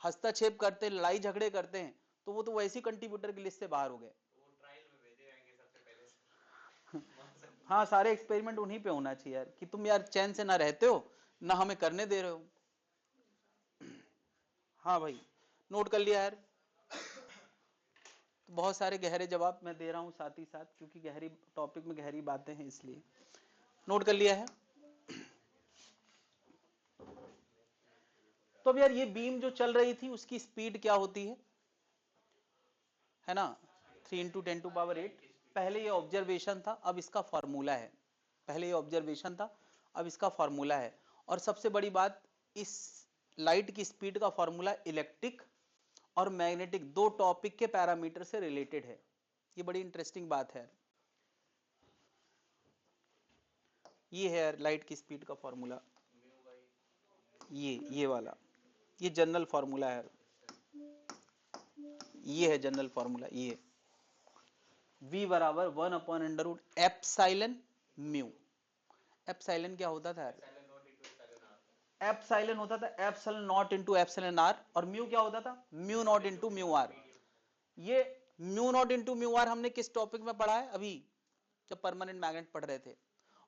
हस्तक्षेप करते, लड़ाई झगड़े करते हैं, तो वो तो वैसे ही कंट्रीब्यूटर की लिस्ट से बाहर हो गए। वो ट्रायल में भेजे जाएंगे सबसे पहले। हाँ, सारे एक्सपेरिमेंट उन्हीं पे होना चाहिए यार, कि तुम यार चैन से ना रहते हो, ना हमें करने दे रहे हो। हाँ भाई, नोट कर लिया यार। तो बहुत सारे गहरे जवाब मैं दे रहा हूं साथ ही साथ, क्योंकि गहरी टॉपिक में गहरी बातें हैं, इसलिए नोट कर लिया है। तो अब यार ये बीम जो चल रही थी उसकी स्पीड क्या होती है ना? 3 × 10⁸। पहले ये ऑब्जर्वेशन था, अब इसका फॉर्मूला है। पहले ये ऑब्जर्वेशन था, अब इसका फॉर्मूला है। और सबसे बड़ी बात, इस लाइट की स्पीड का फॉर्मूला इलेक्ट्रिक और मैग्नेटिक दो टॉपिक के पैरामीटर से रिलेटेड है। ये बड़ी इंटरेस्टिंग बात है। ये है लाइट की स्पीड का फॉर्मूला, ये वाला, ये जनरल फॉर्मूला है, ये है जनरल फॉर्मूला। ये v बराबर 1/√एप्सिलॉन म्यू। एप्सिलॉन क्या होता था यार? एप्सिलॉन होता था epsilon not into epsilon R, और म्यू क्या होता था? Mu not into mu R. ये mu not into mu R हमने किस टॉपिक में पढ़ा है? अभी जब परमानेंट मैग्नेट पढ़ रहे थे।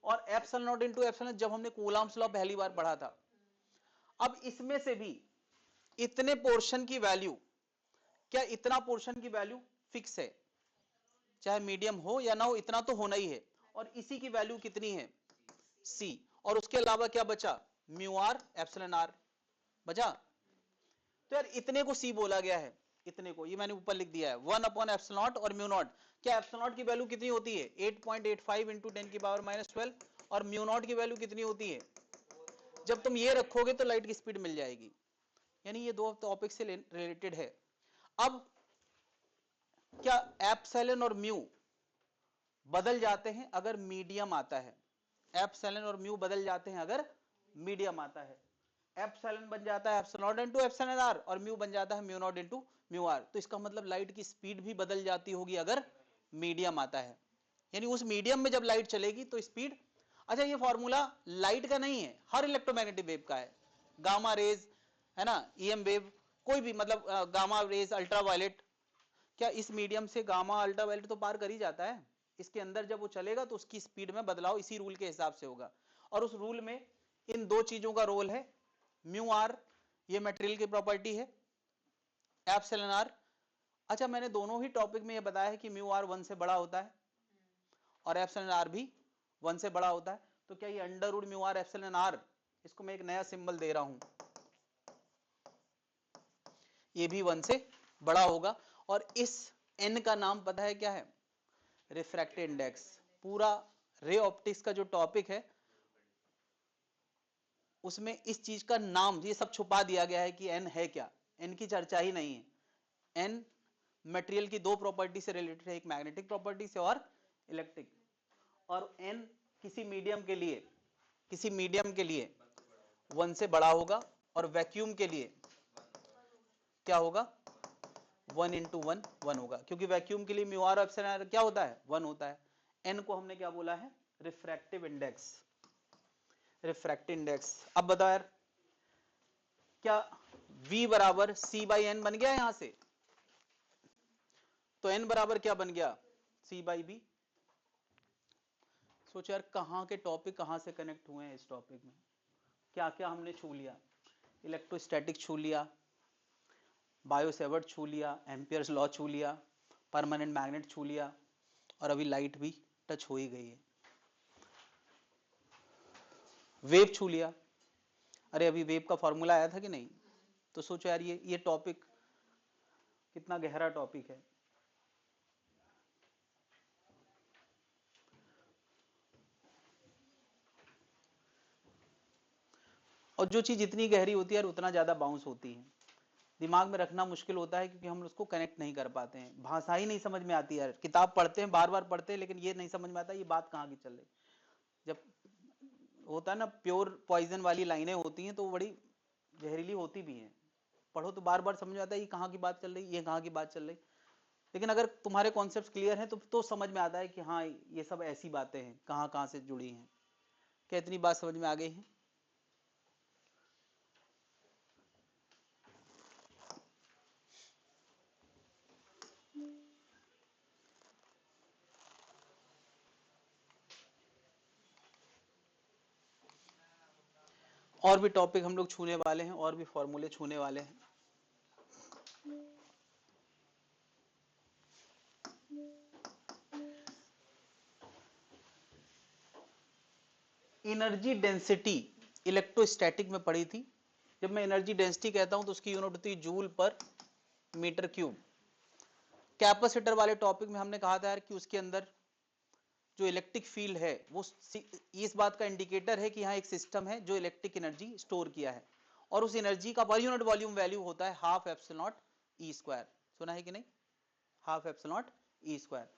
और एप्सिलॉन नॉट इंटू एप्सिलॉन जब हमने कूलॉम्स लॉ पहली बार पढ़ा था। अब इसमें से भी इतने पोर्शन की वैल्यू, क्या इतना पोर्शन की वैल्यू फिक्स है? चाहे मीडियम हो या ना हो, इतना तो होना ही है। और इसी की वैल्यू कितनी है? C। और उसके अलावा क्या बचा? म्यू आर एप्सिलॉन आर बचा। तो यार इतने को C बोला गया है, इतने को, ये मैंने ऊपर लिख दिया है 1/एप्सिलॉन और म्यू नॉट। क्या एप्सिलॉन की वैल्यू कितनी होती है? 8.85 इंटू 10⁻⁻12। और म्यू नॉट की वैल्यू कितनी होती है? जब तुम ये रखोगे तो लाइट की स्पीड मिल जाएगी। यानी ये दो टॉपिक से रिलेटेड है। अब क्या एप्सिलॉन और म्यू बदल जाते हैं अगर मीडियम आता है? एप्सिलॉन और म्यू बदल जाते हैं अगर मीडियम आता है। एप्सिलॉन बन जाता है epsilon naught into epsilon R, और म्यू बन जाता है mu naught into mu R. तो इसका मतलब लाइट की स्पीड भी बदल जाती होगी अगर मीडियम आता है। यानी उस मीडियम में जब लाइट चलेगी तो स्पीड। अच्छा, ये फॉर्मूला लाइट का नहीं है, हर इलेक्ट्रोमैग्नेटिक वेव का है। गामा रेज है ना, ईएम वेव, कोई भी, मतलब गामा रेज, अल्ट्रावायलेट, क्या इस मीडियम से गामा अल्ट्रावायलेट तो पार कर ही जाता है। इसके अंदर जब वो चलेगा तो उसकी स्पीड में बदलाव इसी रूल के हिसाब से होगा। और उस रूल में इन दो चीजों का रोल है। म्यू आर ये मटेरियल की प्रॉपर्टी है, एप्सिलॉन आर। अच्छा, मैंने दोनों ही टॉपिक में ये बताया है कि म्यू आर 1 से बड़ा होता है और एप्सिलॉन आर भी 1 से बड़ा होता है। तो क्या ये under root mu R epsilon R, इसको मैं एक नया सिंबल दे रहा हूं, ये भी 1 से बड़ा होगा। और इस n का नाम पता है क्या है? Refractive index. पूरा रे ऑप्टिक्स का जो टॉपिक है उसमें इस चीज का नाम, ये सब छुपा दिया गया है कि n है क्या। n की चर्चा ही नहीं है। n मटेरियल की दो प्रॉपर्टी से रिलेटेड है, एक मैग्नेटिक प्रॉपर्टी से और इलेक्ट्रिक। और n किसी मीडियम के लिए 1 से बड़ा होगा, और वैक्यूम के लिए क्या होगा? 1 इंटू 1 1 होगा, क्योंकि वैक्यूम के लिए म्यू आर एप्सिलॉन आर क्या होता है? 1 होता है। n को हमने क्या बोला है? Refractive index. Refractive index. अब बताओ यार, क्या v बराबर c/n बन गया यहां से? तो n बराबर क्या बन गया? c/b। सोचो यार, कहां के टॉपिक कहां से कनेक्ट हुए हैं इस टॉपिक में। क्या क्या हमने छू लिया? इलेक्ट्रोस्टैटिक छू लिया, बायो सेवर्ट छू लिया, एम्पियर्स लॉ छू लिया, परमानेंट मैग्नेट छू लिया, और अभी लाइट भी टच हो ही गई है। वेव छू लिया। अरे अभी वेव का फॉर्मूला आया था कि नहीं? तो सोचो यार, ये टॉपिक कितना गहरा टॉपिक है। और जो चीज इतनी गहरी होती है यार, उतना ज्यादा बाउंस होती है। दिमाग में रखना मुश्किल होता है, क्योंकि हम उसको कनेक्ट नहीं कर पाते हैं। भाषा ही नहीं समझ में आती यार। किताब पढ़ते हैं, बार बार पढ़ते हैं, लेकिन ये नहीं समझ में आता ये बात कहाँ की चल रही। जब होता है ना, प्योर पॉइजन वाली लाइनें होती हैं तो वो बड़ी जहरीली होती भी हैं। पढ़ो तो बार बार समझ में आता है ये कहाँ की बात चल रही, ये कहाँ की बात चल रही। लेकिन अगर तुम्हारे कॉन्सेप्ट क्लियर हैं तो समझ में आता है कि हाँ, ये सब ऐसी बातें हैं, कहाँ कहाँ से जुड़ी हैं। क्या इतनी बात समझ में आ गई है? और भी टॉपिक हम लोग छूने वाले हैं, और भी फॉर्मूले छूने वाले हैं। एनर्जी डेंसिटी इलेक्ट्रोस्टैटिक में पढ़ी थी। जब मैं एनर्जी डेंसिटी कहता हूं तो उसकी यूनिट होती है joule per metre cube. Capacitor वाले टॉपिक में हमने कहा था यार कि उसके अंदर जो इलेक्ट्रिक फील्ड है वो इस बात का इंडिकेटर है कि यहाँ एक सिस्टम है जो इलेक्ट्रिक एनर्जी स्टोर किया है, और उस एनर्जी का पर यूनिट वॉल्यूम वैल्यू होता है half epsilon not E square. सुना है कि नहीं? Half epsilon not E square.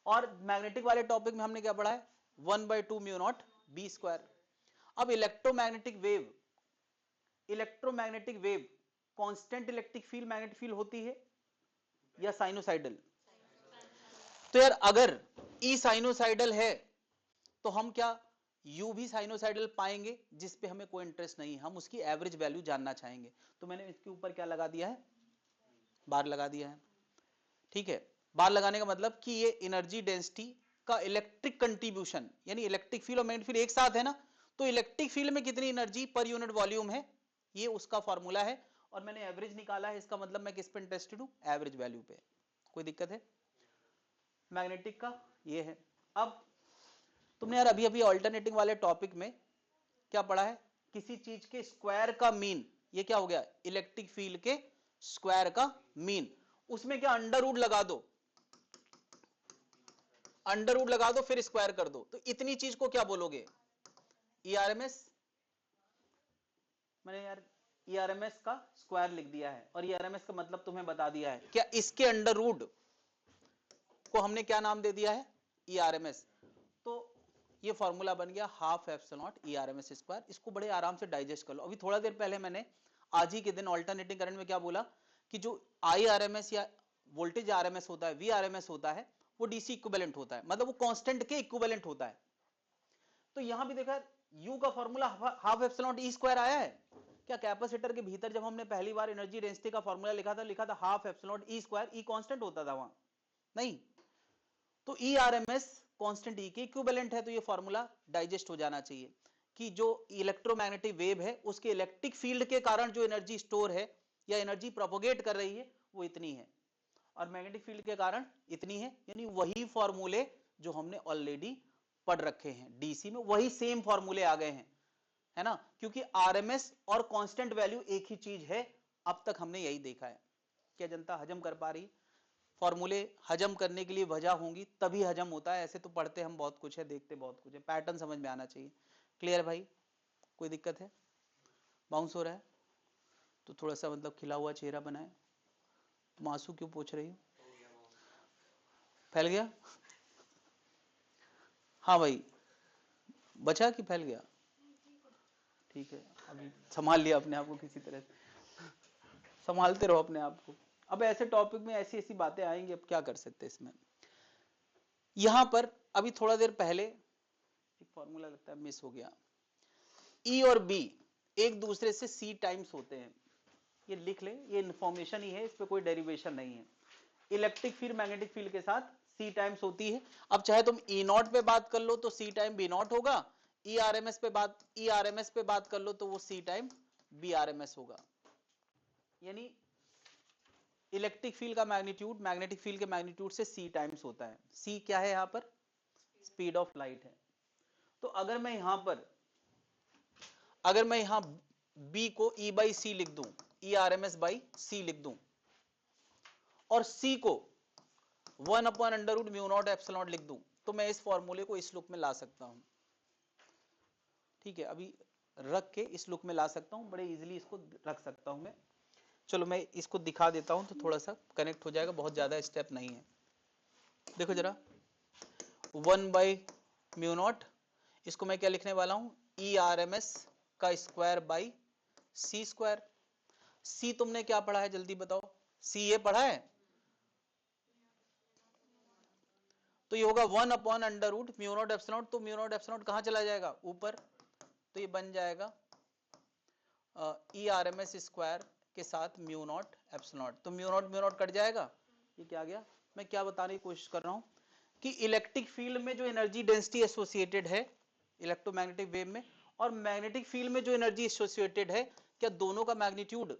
और मैग्नेटिक वाले टॉपिक में हमने क्या पढ़ा है? 1/2 म्यू नॉट बी स्क्वायर। अब electromagnetic wave constant electric field magnetic field होती है या साइनोसाइडल? तो यार अगर ई साइनोसाइडल है तो हम क्या यू भी साइनोसाइडल पाएंगे, जिस पे हमें कोई इंटरेस्ट नहीं है, हम उसकी एवरेज वैल्यू जानना चाहेंगे। तो मैंने इसके ऊपर क्या लगा दिया है? बार लगा दिया है। ठीक है, बार लगाने का मतलब कि ये एनर्जी डेंसिटी का इलेक्ट्रिक कंट्रीब्यूशन, यानी इलेक्ट्रिक फील्ड और मैग्नेटिक फील्ड एक साथ है ना, तो इलेक्ट्रिक फील्ड में कितनी एनर्जी पर यूनिट वॉल्यूम है, ये उसका फॉर्मूला है। और मैंने एवरेज निकाला है, इसका मतलब मैं किस पे इंटरेस्टेड हूं? एवरेज वैल्यू पे। कोई दिक्कत है? मैग्नेटिक का ये है। अब तुमने यार अभी अभी ऑल्टरनेटिंग वाले टॉपिक में क्या पढ़ा है? किसी चीज के स्क्वायर का मीन, ये क्या हो गया? इलेक्ट्रिक फील्ड के स्क्वायर का मीन। उसमें क्या अंडर रूट लगा दो, अंडर रूट लगा दो फिर स्क्वायर कर दो, तो इतनी चीज को क्या बोलोगे? ईआरएमएस। मैंने यार ईआरएमएस का स्क्वायर लिख दिया है, और ईआरएमएस का मतलब तुम्हें बता दिया है। क्या इसके अंडर रूट को हमने क्या नाम दे दिया है? ईआरएमएस। तो ये फॉर्मूला बन गया हाफ एप्सिलॉन नॉट ईआरएमएस स्क्वायर। इसको बड़े आराम से डाइजेस्ट कर लो। अभी थोड़ा देर पहले मैंने आज ही के दिन ऑल्टरनेटिंग करंट में क्या बोला कि जो आईआरएमएस या वोल्टेज आरएमएस होता है, वीआरएमएस होता है, वो डीसी इक्विवेलेंट होता है, मतलब वो कांस्टेंट के इक्विवेलेंट होता है। तो यहां भी देखा यू का formula half epsilon not E square आया है क्या? कैपेसिटर के भीतर जब हमने पहली बार एनर्जी डेंसिटी का फॉर्मूला लिखा था half epsilon not E square. E constant होता था वहां, नहीं? तो E R M S constant E के इक्विवेलेंट है, तो ये फॉर्मूला डाइजेस्ट हो जाना चाहिए कि जो इलेक्ट्रोमैग्नेटिक वेव है उसके इलेक्ट्रिक फील्ड के कारण जो एनर्जी स्टोर है या एनर्जी प्रोपोगेट कर रही है वो इतनी है, और मैग्नेटिक फील्ड के कारण इतनी है। यानी वही फॉर्मूले जो हमने ऑलरेडी पढ़ रखे हैं डीसी में, वही सेम फॉर्मूले आ गए हैं, है ना? क्योंकि आरएमएस और कांस्टेंट वैल्यू एक ही चीज है। अब तक हमने यही देखा है। क्या जनता हजम कर पा रही? फॉर्मूले हजम करने के लिए वजह होंगी तभी हजम होता है। ऐसे तो पढ़ते हम बहुत कुछ है, देखते बहुत कुछ है, पैटर्न समझ में आना चाहिए। क्लियर भाई? कोई दिक्कत है? बाउंस हो रहा है तो थोड़ा सा मतलब खिला हुआ चेहरा बनाए। तुम आंसू क्यों पूछ रही हो? फैल गया? हाँ भाई, बचा कि फैल गया? ठीक है, अभी संभाल लिया अपने आप को, किसी तरह से संभालते रहो अपने आप को। अब ऐसे टॉपिक में ऐसी ऐसी बातें आएंगी, अब क्या कर सकते हैं इसमें। यहां पर अभी थोड़ा देर पहले एक फॉर्मूला लगता है मिस हो गया। ई और बी एक दूसरे से सी टाइम्स होते हैं, ये लिख ले, ये इन्फॉर्मेशन ही है, इस पे कोई डेरिवेशन नहीं है। इलेक्ट्रिक फील्ड मैग्नेटिक फील्ड के साथ सी टाइम्स होती है। अब चाहे तुम ई नॉट पे बात कर लो तो सी टाइम बी नॉट होगा, ई आरएमएस पे बात कर लो तो वो सी टाइम बी आरएमएस होगा। यानी इलेक्ट्रिक फील्ड का मैग्नीट्यूड मैग्नेटिक फील्ड के मैग्नीट्यूड से सी टाइम्स होता है। सी क्या है यहां पर? स्पीड ऑफ लाइट है। तो अगर मैं यहां बी को ई बाई सी लिख दूं, E R M S by C लिख दूं, और सी को 1/√μ0 एप्सिलॉन लिख दूं, तो मैं इस फॉर्मूले को इस लुक में ला सकता हूं। ठीक है, अभी रख के इस लुक में ला सकता हूं, बड़े इजीली इसको रख सकता हूं मैं। चलो मैं इसको दिखा देता हूं तो थोड़ा सा कनेक्ट हो जाएगा, बहुत ज्यादा स्टेप नहीं है। देखो जरा, 1/μ0, इसको मैं क्या लिखने वाला हूं? ई आर एम एस का स्क्वायर बाई सी स्क्वायर। सी तुमने क्या पढ़ा है जल्दी बताओ? सी ये पढ़ा है, तो ये होगा 1/√μ0 एप्सिलॉन। तो μ0 एप्सिलॉन कहां चला जाएगा? ऊपर। तो ये बन जाएगा E R M S square के साथ μ0 एप्सिलॉन। तो μ0 कट जाएगा। ये क्या गया? मैं क्या बताने की कोशिश कर रहा हूं कि इलेक्ट्रिक फील्ड में जो एनर्जी डेंसिटी एसोसिएटेड है इलेक्ट्रोमैग्नेटिक वेव में, और मैग्नेटिक फील्ड में जो एनर्जी एसोसिएटेड है, क्या दोनों का मैग्नीट्यूड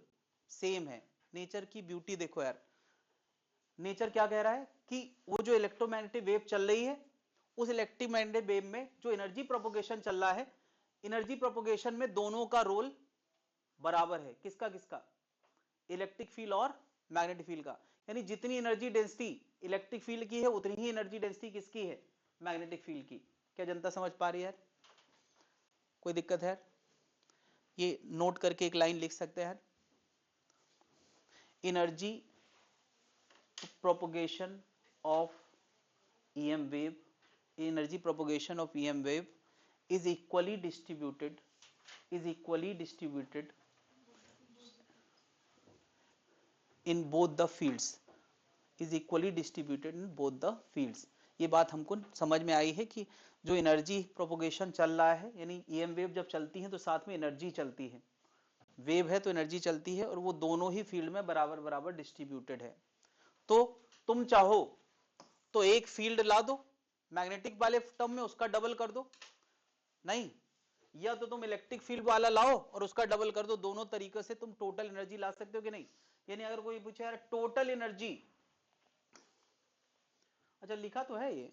सेम है? नेचर की ब्यूटी देखो यार, नेचर क्या कह रहा है कि वो जो इलेक्ट्रोमैग्नेटिक वेव चल रही है, उस इलेक्ट्रोमैग्नेटिक वेव में जो एनर्जी प्रोपोगेशन चल रहा है, एनर्जी प्रोपोगेशन में दोनों का रोल बराबर है। किसका किसका? इलेक्ट्रिक फील्ड और मैग्नेटिक फील्ड का। यानी जितनी एनर्जी डेंसिटी इलेक्ट्रिक फील्ड की है उतनी ही एनर्जी डेंसिटी किसकी है? मैग्नेटिक फील्ड की। क्या जनता समझ पा रही है? कोई दिक्कत है? ये नोट करके एक लाइन लिख सकते हैं, energy propagation of EM wave, energy propagation of EM wave is equally distributed in both the fields, is equally distributed in both the fields। ये बात हमको समझ में आई है कि जो एनर्जी प्रोपोगेशन चल रहा है, यानी EM वेव जब चलती है तो साथ में एनर्जी चलती है, वेव है तो एनर्जी चलती है, और वो दोनों ही फील्ड में बराबर बराबर डिस्ट्रीब्यूटेड है। तो तुम चाहो तो एक फील्ड ला दो मैग्नेटिक वाले टर्म में, उसका डबल कर दो, नहीं, या तो तुम इलेक्ट्रिक फील्ड वाला लाओ और उसका डबल कर दो। दोनों तरीके से तुम टोटल एनर्जी ला सकते हो कि नहीं? यानी अगर कोई पूछे यार टोटल एनर्जी, अच्छा लिखा तो है ये,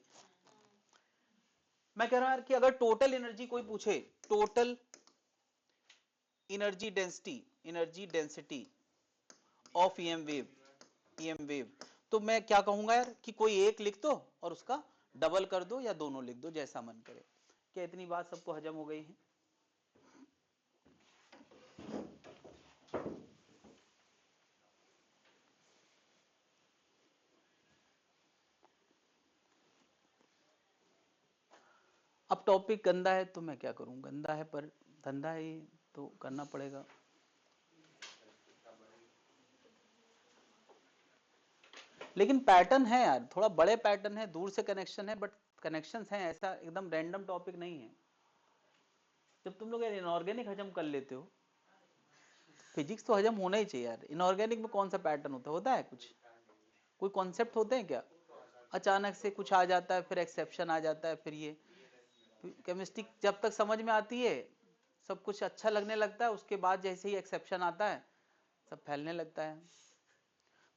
मैं कह रहा हूं यार कि अगर टोटल एनर्जी कोई पूछे, total energy density of EM wave, तो मैं क्या कहूंगा यार कि कोई एक लिख दो और उसका डबल कर दो, या दोनों लिख दो, जैसा मन करे। क्या इतनी बात सबको हजम हो गई है? अब टॉपिक गंदा है तो मैं क्या करूं, गंदा है पर धंधा है ये तो करना पड़ेगा। लेकिन पैटर्न है यार, थोड़ा बड़े पैटर्न है, दूर से कनेक्शन है, बट कनेक्शंस हैं, ऐसा एकदम रैंडम टॉपिक नहीं है। जब तुम लोग इनऑर्गेनिक हजम कर लेते हो, फिजिक्स तो हजम होना ही चाहिए यार। इनऑर्गेनिक में कौन सा पैटर्न होता है कुछ, कोई कॉन्सेप्ट होते हैं क्या? अचानक से कुछ आ जाता है, फिर एक्सेप्शन आ जाता है, फिर ये केमिस्ट्री जब तक समझ में आती है सब कुछ अच्छा लगने लगता है, उसके बाद जैसे ही एक्सेप्शन आता है सब फैलने लगता है।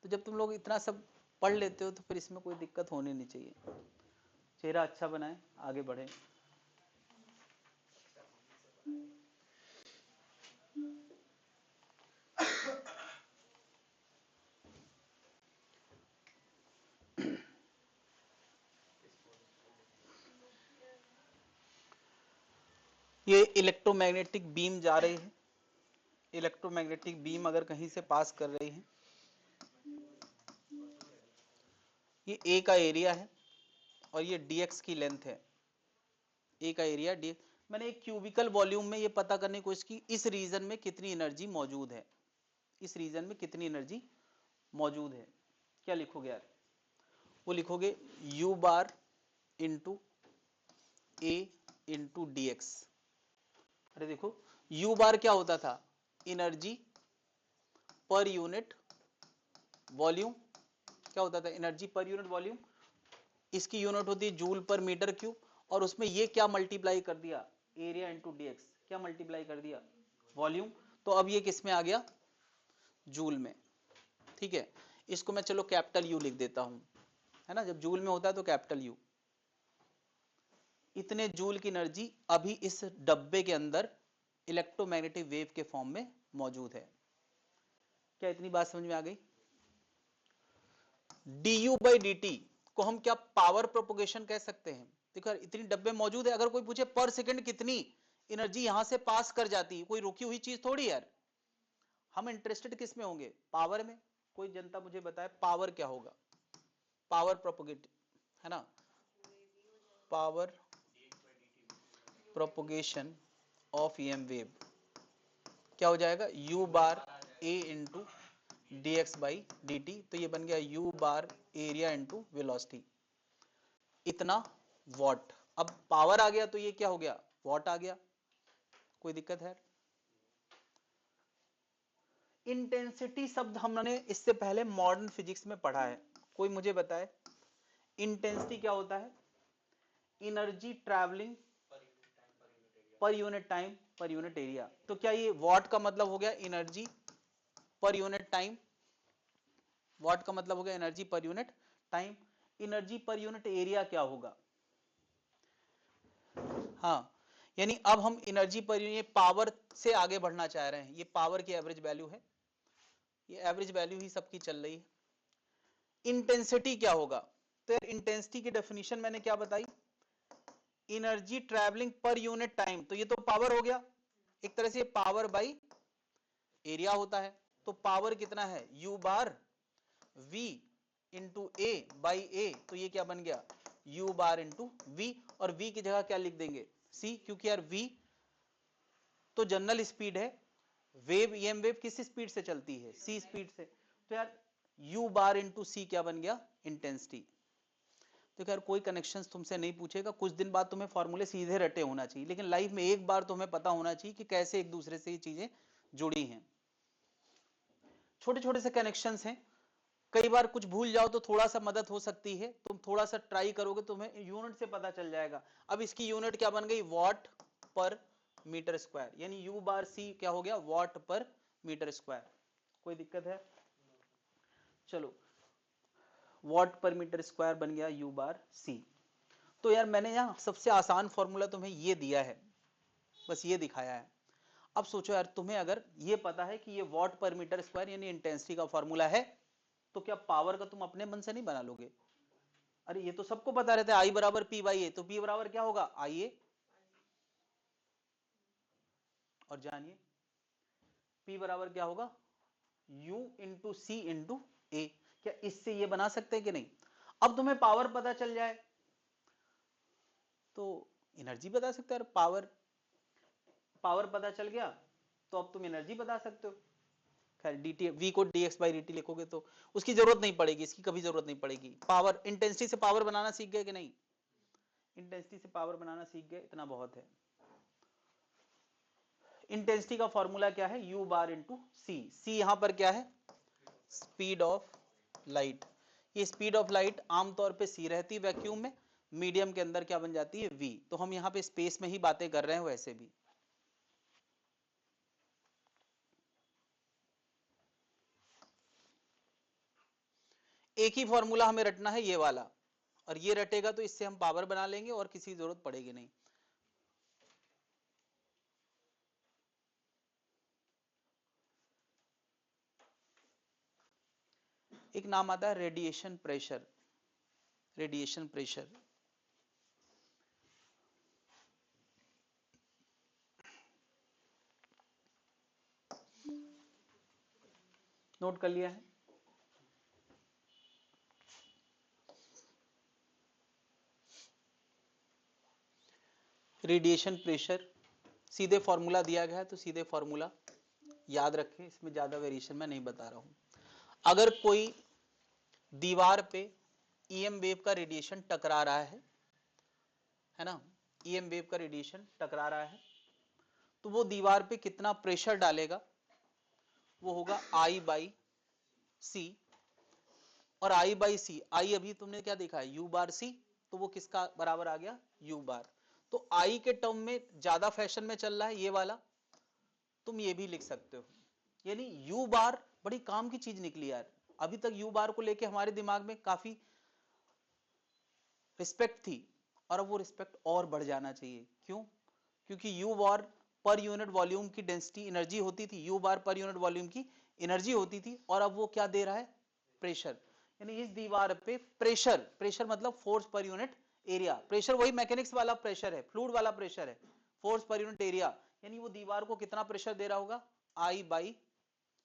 तो जब तुम लोग इतना सब पढ़ लेते हो तो फिर इसमें कोई दिक्कत होनी नहीं चाहिए। चेहरा अच्छा बनाए, आगे बढ़े। ये इलेक्ट्रोमैग्नेटिक बीम जा रही है, इलेक्ट्रोमैग्नेटिक बीम अगर कहीं से पास कर रही है, ये ए का एरिया है और ये dx की लेंथ है। ए का एरिया dx, मैंने एक क्यूबिकल वॉल्यूम में ये पता करने की कोशिश की इस रीजन में कितनी एनर्जी मौजूद है, इस रीजन में कितनी एनर्जी मौजूद है। क्या लिखोगे यार? वो लिखोगे U बार इंटू ए इंटू dx। अरे देखो U बार क्या होता था, एनर्जी पर यूनिट वॉल्यूम। क्या होता था? Energy per unit volume. इसकी यूनिट होती है जूल पर मीटर क्यूब, और उसमें ये क्या मल्टीप्लाई कर दिया, एरिया इंटू dx। क्या मल्टीप्लाई कर दिया? वॉल्यूम। तो अब ये किस में आ गया? जूल में। ठीक है, इसको मैं चलो कैपिटल यू लिख देता हूं, है ना, जब जूल में होता है तो कैपिटल यू। इतने जूल की एनर्जी अभी इस डब्बे के अंदर इलेक्ट्रोमैग्नेटिक वेव के फॉर्म में मौजूद है। क्या इतनी बात समझ में आ गई? du बाई dt को हम क्या पावर प्रोपोगेशन कह सकते हैं? देखो यार इतनी डब्बे मौजूद है, अगर कोई पूछे पर सेकंड कितनी एनर्जी यहां से पास कर जाती है, कोई रुकी हुई चीज थोड़ी यार। हम इंटरेस्टेड किस में होंगे? पावर में। कोई जनता मुझे बताए पावर क्या होगा? पावर प्रोपोगेट, है ना, power propagation of EM wave क्या हो जाएगा? U bar A into dx by dt। तो ये बन गया U बार एरिया इंटू वेलोसिटी, इतना वॉट। अब पावर आ गया तो ये क्या हो गया? वॉट आ गया। कोई दिक्कत है? इंटेंसिटी शब्द हमने इससे पहले मॉडर्न फिजिक्स में पढ़ा है। कोई मुझे बताए इंटेंसिटी क्या होता है? Energy travelling per unit time per unit area. तो क्या ये वॉट का मतलब हो गया energy per unit time? What का मतलब हो गया energy per unit time. Energy per unit area क्या होगा? हाँ, यानी अब हम एनर्जी पर यूनिट पावर से आगे बढ़ना चाह रहे हैं। ये पावर की एवरेज वैल्यू है, ये एवरेज वैल्यू ही सबकी चल रही है। इंटेंसिटी क्या होगा? तो यार इंटेंसिटी की डेफिनेशन मैंने क्या बताई? Energy travelling per unit time, तो ये तो पावर हो गया, एक तरह से पावर बाई एरिया होता है। तो पावर कितना है, U bar V into A by A, तो ये क्या बन गया, U बार इंटू V, और V की जगह क्या लिख देंगे, C, क्योंकि यार V तो जनरल स्पीड है, वेव ईएम वेव किस स्पीड से चलती है, C स्पीड से, तो यार U बार इंटू C क्या बन गया, इंटेंसिटी। तो यार कोई कनेक्शंस तुमसे नहीं पूछेगा, कुछ दिन बाद तुम्हें फॉर्मूले सीधे रटे होना चाहिए, लेकिन लाइफ में एक बार तुम्हें पता होना चाहिए कि कैसे एक दूसरे से ये चीजें जुड़ी हैं। छोटे छोटे से कनेक्शंस हैं, कई बार कुछ भूल जाओ तो थोड़ा सा मदद हो सकती है, तुम थोड़ा सा ट्राई करोगे तुम्हें यूनिट से पता चल जाएगा। अब इसकी यूनिट क्या बन गई, वॉट पर मीटर स्क्वायर, यानी U बार C क्या हो गया, वॉट पर मीटर स्क्वायर। कोई दिक्कत है, चलो वॉट पर मीटर स्क्वायर बन गया U बार C। तो यार मैंने यहाँ सबसे आसान फॉर्मूला तुम्हें ये दिया है, बस ये दिखाया है। अब सोचो यार, तुम्हें अगर ये पता है कि ये वॉट पर मीटर स्क्वायर यानी इंटेंसिटी का फॉर्मूला है, तो क्या पावर का तुम अपने मन से नहीं बना लोगे? अरे ये तो सबको पता रहता है, आई बराबर पी बाई ए, तो पी बराबर क्या होगा, आई ए, और जानिए पी बराबर क्या होगा, U into C into A. क्या इससे ये बना सकते हैं कि नहीं? अब तुम्हें पावर पता चल जाए तो एनर्जी बता सकते हो। पावर पता चल गया तो अब तुम एनर्जी बता सकते हो। खैर dt v को dx बाई dt लिखोगे तो उसकी जरूरत नहीं पड़ेगी, इसकी कभी जरूरत नहीं पड़ेगी। पावर, इंटेंसिटी से पावर बनाना सीख गए कि नहीं? इंटेंसिटी से पावर बनाना सीख गए, इतना बहुत है। इंटेंसिटी का फॉर्मूला क्या है, U बार इंटू सी। सी यहां पर क्या है, स्पीड ऑफ लाइट। ये स्पीड ऑफ लाइट आमतौर पे C रहती है वैक्यूम में, मीडियम के अंदर क्या बन जाती है, V। तो हम यहाँ पे स्पेस में ही बातें कर रहे हैं वैसे भी। एक ही फॉर्मूला हमें रटना है, ये वाला, और ये रटेगा तो इससे हम पावर बना लेंगे और किसी जरूरत पड़ेगी नहीं। एक नाम आता है radiation pressure. Radiation pressure note कर लिया है? रेडिएशन प्रेशर सीधे फॉर्मूला दिया गया है तो सीधे फॉर्मूला याद रखें, इसमें ज्यादा वेरिएशन मैं नहीं बता रहा हूं। अगर कोई दीवार पे ईएम वेव का रेडिएशन टकरा रहा है ना, ईएम वेव का रेडिएशन टकरा रहा है, तो वो दीवार पे कितना प्रेशर डालेगा, वो होगा I बाई सी। और I बाई सी, आई अभी तुमने क्या देखा है, U बार C, तो वो किसका बराबर आ गया, U बार। तो I के टर्म में ज्यादा फैशन में चल रहा है ये वाला, तुम ये भी लिख सकते हो। यानी U बार बड़ी काम की चीज निकली यार। अभी तक U बार को लेके हमारे दिमाग में काफी रिस्पेक्ट थी, और अब वो रिस्पेक्ट और बढ़ जाना चाहिए। क्यों? क्योंकि U बार पर यूनिट वॉल्यूम की डेंसिटी एनर्जी होती थी, U बार पर यूनिट वॉल्यूम की एनर्जी होती थी, और अब वो क्या दे रहा है, प्रेशर। यानी इस दीवार पे प्रेशर, प्रेशर मतलब force per unit area, pressure वही मैकेनिक्स वाला प्रेशर है, फ्लूइड वाला प्रेशर है, फोर्स पर यूनिट एरिया। यानी वो दीवार को कितना प्रेशर दे रहा होगा, I बाई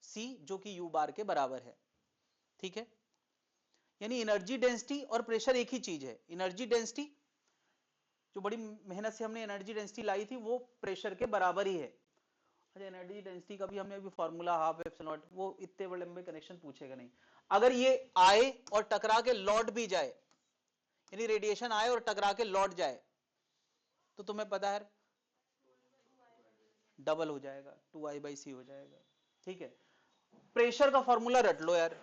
सी, जो कि U बार के बराबर है। ठीक है, यानी एनर्जी डेंसिटी और प्रेशर एक ही चीज है। एनर्जी डेंसिटी जो बड़ी मेहनत से हमने एनर्जी डेंसिटी लाई थी वो प्रेशर के बराबर ही है। अच्छा, एनर्जी डेंसिटी का भी हमने अभी फॉर्मूला हाफ एप्सिलॉन नॉट, वो इतने बड़े लंबे कनेक्शन पूछेगा नहीं। अगर ये आए और टकरा के लौट भी जाए, यानी रेडिएशन आए और टकरा के लौट जाए, तो तुम्हें पता है डबल हो जाएगा, 2I बाई सी हो जाएगा। ठीक है, प्रेशर का फॉर्मूला रट लो यार।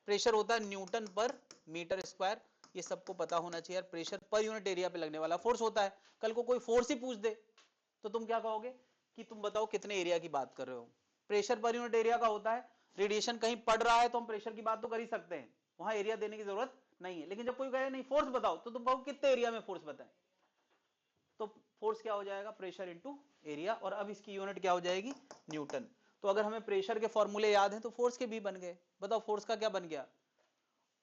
प्रेशर होता है न्यूटन पर मीटर स्क्वायर, ये सबको पता होना चाहिए यार। प्रेशर पर यूनिट एरिया पे लगने वाला फोर्स होता है। कल को कोई फोर्स ही पूछ दे तो तुम क्या कहोगे कि तुम बताओ कितने एरिया की बात कर रहे हो। प्रेशर पर यूनिट एरिया का होता है, रेडिएशन कहीं पड़ रहा है तो हम प्रेशर की बात तो कर ही सकते हैं, वहां एरिया देने की जरूरत नहीं है। लेकिन जब कोई कहे नहीं फोर्स बताओ, तो तुम कहो कितने एरिया में फोर्स बताएं, तो फोर्स क्या हो जाएगा, प्रेशर इंटू एरिया, और अब इसकी यूनिट क्या हो जाएगी, न्यूटन। तो अगर हमें प्रेशर के फॉर्मूले याद हैं तो फोर्स के भी बन गए। बताओ फोर्स का क्या बन गया,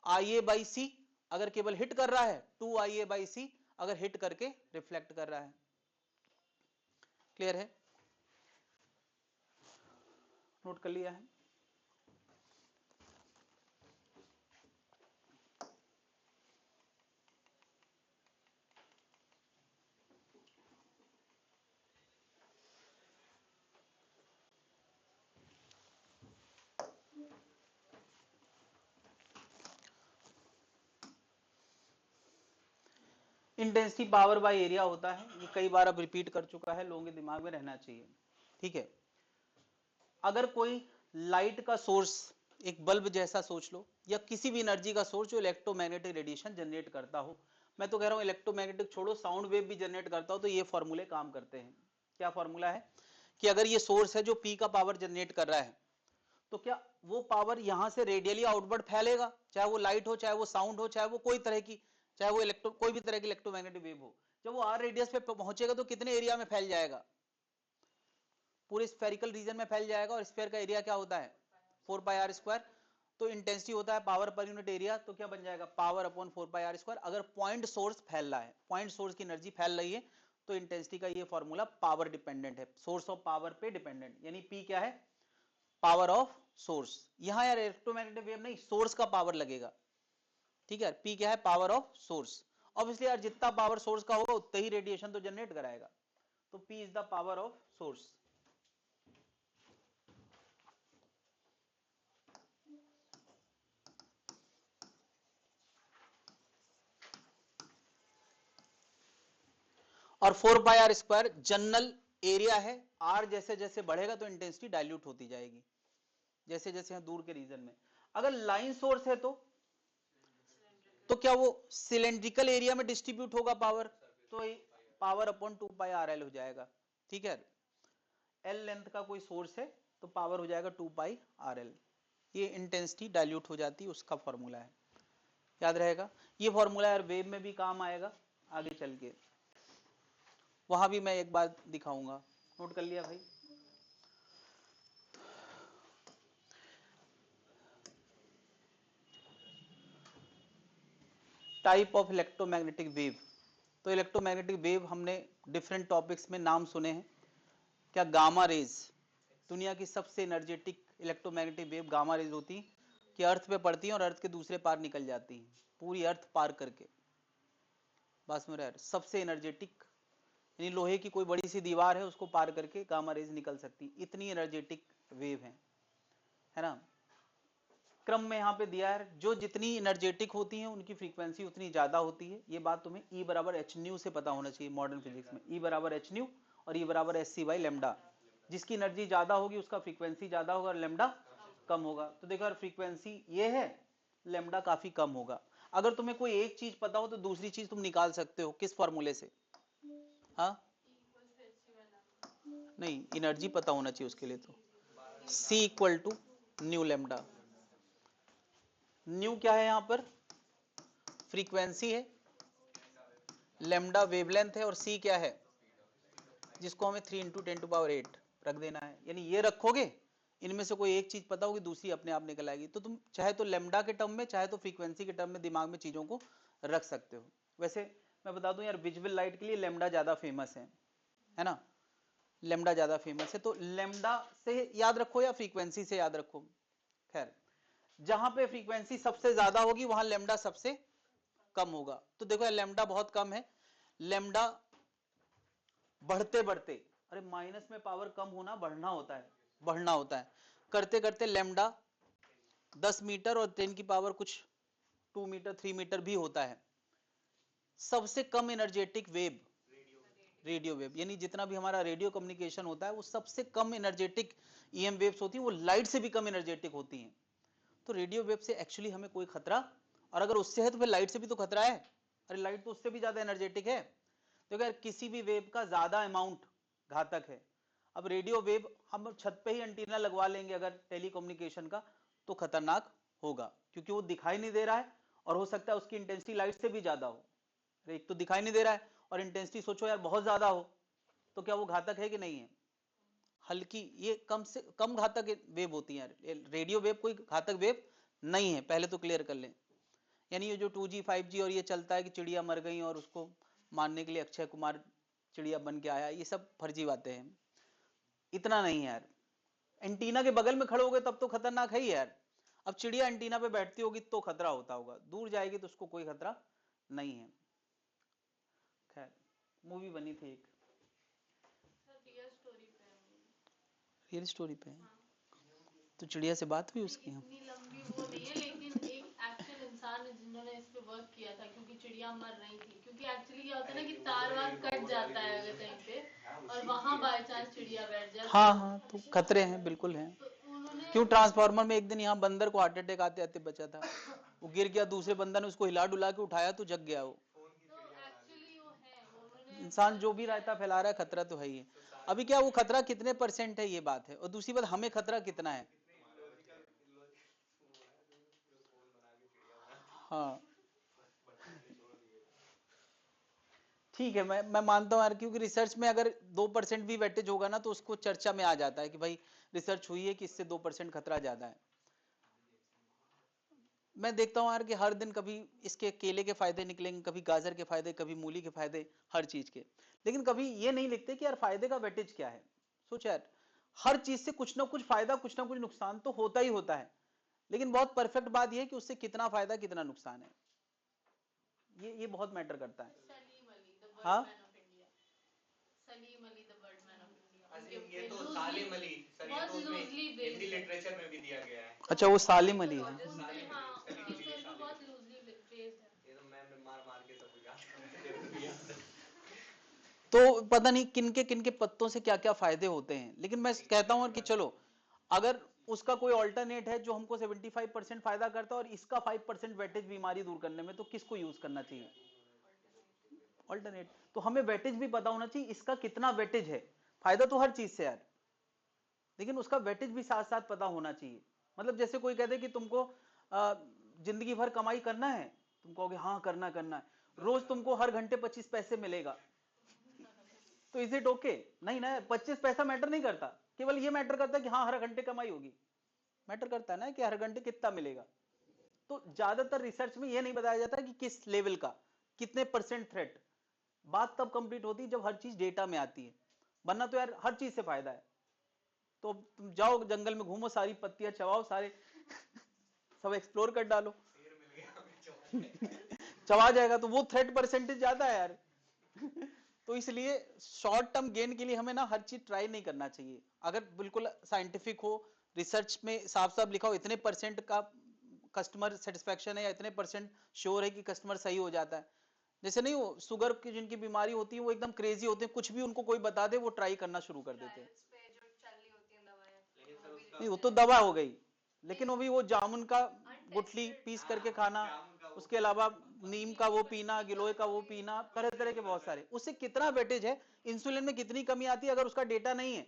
IA बाई सी, अगर केवल हिट कर रहा है 2IA बाई सी, अगर हिट करके रिफ्लेक्ट कर रहा है। क्लियर है? नोट कर लिया है? इंटेंसिटी पावर बाय एरिया होता है, ये कई बार अब रिपीट कर चुका है, लोगों के दिमाग में रहना चाहिए। ठीक है, अगर कोई लाइट का सोर्स, एक बल्ब जैसा सोच लो, या किसी भी एनर्जी का सोर्स जो इलेक्ट्रोमैग्नेटिक रेडिएशन जनरेट करता हो, मैं तो कह रहा हूं इलेक्ट्रोमैग्नेटिक छोड़ो, साउंड वेव भी जनरेट करता हो, तो ये फॉर्मूले काम करते हैं। क्या फॉर्मूला है कि अगर ये सोर्स है जो पी का पावर जनरेट कर रहा है, तो क्या वो पावर यहां से रेडियली आउटवर्ड फैलेगा, चाहे वो लाइट हो, चाहे वो साउंड हो, चाहे वो कोई तरह की, चाहे वो कोई भी तरह की इलेक्ट्रोमैग्नेटिक वेव हो, जब वो आर रेडियस पे पहुंचेगा तो कितने एरिया में फैल जाएगा? पूरे स्फेरिकल रीजन में फैल जाएगा। और स्फेयर का एरिया क्या होता है? 4 पाई आर स्क्वायर। तो इंटेंसिटी होता है पावर पर यूनिट एरिया, तो क्या बन जाएगा? Power upon 4 pi R square. अगर पॉइंट सोर्स फैल रहा है, पॉइंट सोर्स की एनर्जी फैल रही है, तो इंटेंसिटी का ये फॉर्मूला पावर डिपेंडेंट है, सोर्स ऑफ पावर पे डिपेंडेंट, यानी पी क्या है? Power of source. यहां यार इलेक्ट्रोमैग्नेटिक वेव नहीं, सोर्स का पावर लगेगा। ठीक है, पी क्या है? Power of source. ऑब्वियसली यार जितना पावर सोर्स का होगा उतना ही रेडिएशन तो जनरेट कराएगा, तो P is the power of source. और 4 pi R square general area है। आर जैसे जैसे बढ़ेगा तो इंटेंसिटी डाइल्यूट होती जाएगी, जैसे जैसे हम दूर के रीजन में। अगर लाइन सोर्स है तो क्या वो सिलेंड्रिकल एरिया में डिस्ट्रीब्यूट होगा पावर, तो पावर अपॉन 2 पाई आर एल हो जाएगा। ठीक है, एल लेंथ का कोई सोर्स है तो पावर हो जाएगा 2 पाई आर एल। ये इंटेंसिटी डाइल्यूट हो जाती है, उसका फॉर्मूला है, याद रहेगा। ये फॉर्मूला यार वेव में भी काम आएगा आगे चल के, वहां भी मैं एक बार दिखाऊंगा। नोट कर लिया भाई? Type of electromagnetic wave. तो इलेक्ट्रोमैग्नेटिक वेव हमने डिफरेंट टॉपिक्स में नाम सुने हैं। क्या गामा रेज, दुनिया की सबसे energetic electromagnetic wave gamma rays होती, कि अर्थ पे पड़ती हैं और अर्थ के दूसरे पार निकल जाती हैं, पूरी अर्थ पार करके। बस मेरा सबसे एनर्जेटिक, यानी लोहे की कोई बड़ी सी दीवार है उसको पार करके गामा रेज निकल सकती, इतनी एनर्जेटिक वेव है ना। क्रम में यहाँ पे दिया है, जो जितनी एनर्जेटिक होती हैं उनकी फ्रीक्वेंसी उतनी ज्यादा होती है। ये बात तुम्हें E बराबर एच न्यू से पता होना चाहिए मॉडर्न फिजिक्स में। E बराबर एच न्यू और E बराबर एस सी बाई लेमडा। जिसकी एनर्जी ज्यादा होगी उसका फ्रीक्वेंसी ज्यादा होगा और लेमडा कम होगा। तो देखो यार फ्रीक्वेंसी ये है, लेमडा काफी कम होगा। अगर तुम्हें कोई एक चीज पता हो तो दूसरी चीज तुम निकाल सकते हो, किस फॉर्मूले से? हाँ नहीं, एनर्जी पता होना चाहिए उसके लिए। तो C equal to nu lambda. Nu क्या है यहाँ पर? फ्रीक्वेंसी है, लेमडा वेवलेंथ है, और C क्या है? जिसको हमें 3 इंटू 10⁸ रख देना है। यानी ये रखोगे, इनमें से कोई एक चीज पता होगी, दूसरी अपने आप निकल आएगी। तो तुम चाहे तो लेमडा के टर्म में, चाहे तो फ्रीक्वेंसी के टर्म में दिमाग में चीजों को रख सकते हो। वैसे मैं बता दूं यार, विजुअल लाइट के लिए लेमडा ज्यादा फेमस है ना, लेमडा ज्यादा फेमस है। तो लेमडा से याद रखो या फ्रीक्वेंसी से याद रखो, खैर जहां पे फ्रीक्वेंसी सबसे ज्यादा होगी वहां लेमडा सबसे कम होगा। तो देखो यार लेमडा बहुत कम है, लेमडा बढ़ते बढ़ते, अरे माइनस में पावर कम होना बढ़ना होता है, बढ़ना होता है, करते करते लेमडा 10 मीटर और 10 की पावर कुछ 2 मीटर 3 मीटर भी होता है। सबसे कम एनर्जेटिक वेव रेडियो वेव, यानी जितना भी हमारा रेडियो कम्युनिकेशन होता है वो सबसे कम एनर्जेटिक ईएम वेव्स होती हैं, वो लाइट से भी कम एनर्जेटिक होती हैं। तो रेडियो वेव से एक्चुअली हमें कोई खतरा, और अगर उससे है तो फिर लाइट से भी तो खतरा है। अरे लाइट तो उससे भी ज्यादा एनर्जेटिक है। तो अगर किसी भी वेव का ज्यादा अमाउंट घातक है। अब रेडियो वेव हम छत पे ही एंटीना लगवा लेंगे अगर टेलीकम्युनिकेशन का, तो खतरनाक होगा, क्योंकि वो दिखाई नहीं दे रहा है और हो सकता है उसकी इंटेंसिटी लाइट से भी ज्यादा हो। एक तो दिखाई नहीं दे रहा है और इंटेंसिटी सोचो यार बहुत ज्यादा हो, तो क्या वो घातक है कि नहीं है? हल्की, ये कम से कम घातक वेव होती है। रेडियो वेव कोई घातक वेव नहीं है, पहले तो क्लियर कर लें। यानी ये जो 2G 5G और ये चलता है कि चिड़िया मर गई और उसको मारने के लिए अक्षय कुमार चिड़िया बन के आया, ये सब फर्जी बातें हैं। इतना नहीं है यार, एंटीना के बगल में खड़े हो गए तब तो खतरनाक है ही यार। अब चिड़िया एंटीना पे बैठती होगी तो खतरा होता होगा, दूर जाएगी तो उसको कोई खतरा नहीं है। खैर मूवी बनी थी एक, रियल स्टोरी पे है। तो चिड़िया से बात हुई उसकी? इतनी लंबी वो नहीं है, लेकिन एक एक्चुअल इंसान है जिन्होंने इस पे वर्क किया था, क्योंकि चिड़िया मर रही थी। क्योंकि एक्चुअली क्या होता है ना कि तार वार कट जाता है अगर कहीं पे और वहां बाय चांस चिड़िया बैठ जाए। हाँ तो खतरे हैं, बिल्कुल हैं। तो उन्होंने क्यों ट्रांसफार्मर में एक दिन यहाँ बंदर को हार्ट अटैक आते आते बचा था, वो गिर गया, दूसरे बंदर ने उसको हिला डुला के उठाया तो जग गया वो। एक्चुअली वो है, उन्होंने इंसान जो भी रायता फैला रहा है खतरा तो है ही है। अभी क्या वो खतरा कितने % है ये बात है, और दूसरी बात हमें खतरा कितना है। हाँ ठीक है, मैं मानता हूँ यार, क्योंकि रिसर्च में अगर 2% भी वेटेज होगा ना तो उसको चर्चा में आ जाता है कि भाई रिसर्च हुई है कि इससे 2% खतरा ज्यादा है। मैं देखता हूँ यार कि हर दिन कभी इसके केले के फायदे निकलेंगे, कभी गाजर के फायदे, कभी मूली के फायदे, हर चीज के, लेकिन कभी ये नहीं लिखते कि यार फायदे का वेटेज क्या है। सोच यार, हर चीज से कुछ ना कुछ फायदा, कुछ ना कुछ नुकसान तो होता ही होता है, लेकिन बहुत परफेक्ट बात यह है कि उससे कितना फायदा कितना नुकसान है, ये बहुत मैटर करता है। सलीम अली द हाँ Birdman of India, Salim Ali the Birdman of India, ये तो सालिम अली सर, ये तो उसमें हिंदी लिटरेचर में भी दिया गया है। अच्छा वो सालिम अली है। सालिम हाँ, अली, उसकी सलीम अली, स्टोरी सालिम बहुत अली। लूजली बेस्ड है। ये तो मैं मार मार के सबको याद कर तो पता नहीं किनके पत्तों से क्या क्या फायदे होते हैं, लेकिन मैं कहता हूं कि चलो अगर उसका कोई ऑल्टरनेट है जो हमको 75% फायदा करता है और इसका 5% वेटेज बीमारी दूर करने में, तो किसको यूज करना चाहिए? ऑल्टरनेट। तो हमें वेटेज भी पता होना चाहिए, इसका कितना वेटेज है। फायदा तो हर चीज से यार, लेकिन उसका वेटेज भी साथ साथ पता होना चाहिए। मतलब जैसे कोई कहते कि तुमको जिंदगी भर कमाई करना है, तुम कहोगे हाँ करना है, रोज तुमको हर घंटे 25 पैसे मिलेगा, तो इज इट ओके? नहीं ना, 25 पैसा मैटर नहीं करता, केवल ये मैटर करता है कि हाँ हर घंटे कमाई होगी। मैटर करता है ना कि हर घंटे कितना मिलेगा। तो ज्यादातर रिसर्च में यह नहीं बताया जाता कि किस लेवल का, कितने % थ्रेट। बात तब कंप्लीट होती है जब हर चीज डेटा में आती है, वरना तो यार हर चीज से फायदा है। तो तुम जाओ जंगल में घूमो, सारी पत्तियां चबाओ, सारे सब एक्सप्लोर कर डालो, चबा जाएगा, तो वो थ्रेट % ज्यादा है यार। तो इसलिए शॉर्ट टर्म गेन के लिए हमें ना हर चीज ट्राई नहीं करना चाहिए। अगर बिल्कुल साइंटिफिक हो, रिसर्च में साफ साफ लिखा हो इतने % का कस्टमर सेटिस्फेक्शन है या इतने % श्योर है कि कस्टमर सही हो जाता है। जैसे नहीं वो शुगर की जिनकी बीमारी होती है वो एकदम क्रेजी होते हैं, कुछ भी उनको कोई बता दे वो ट्राई करना शुरू कर देते हैं। ट्रायल्स पे जो चल रही होती हैं दवाएं, लेकिन सर वो भी उसका नहीं वो तो दवा हो गई, लेकिन वो भी वो जामुन का गुठली Untested। पीस करके खाना, जामुन का वो उसके अलावा नीम का वो पीना, गिलोय का वो पीना, तरह तरह के बहुत सारे, उससे कितना वेटेज है, इंसुलिन में कितनी कमी आती है, अगर उसका डेटा नहीं है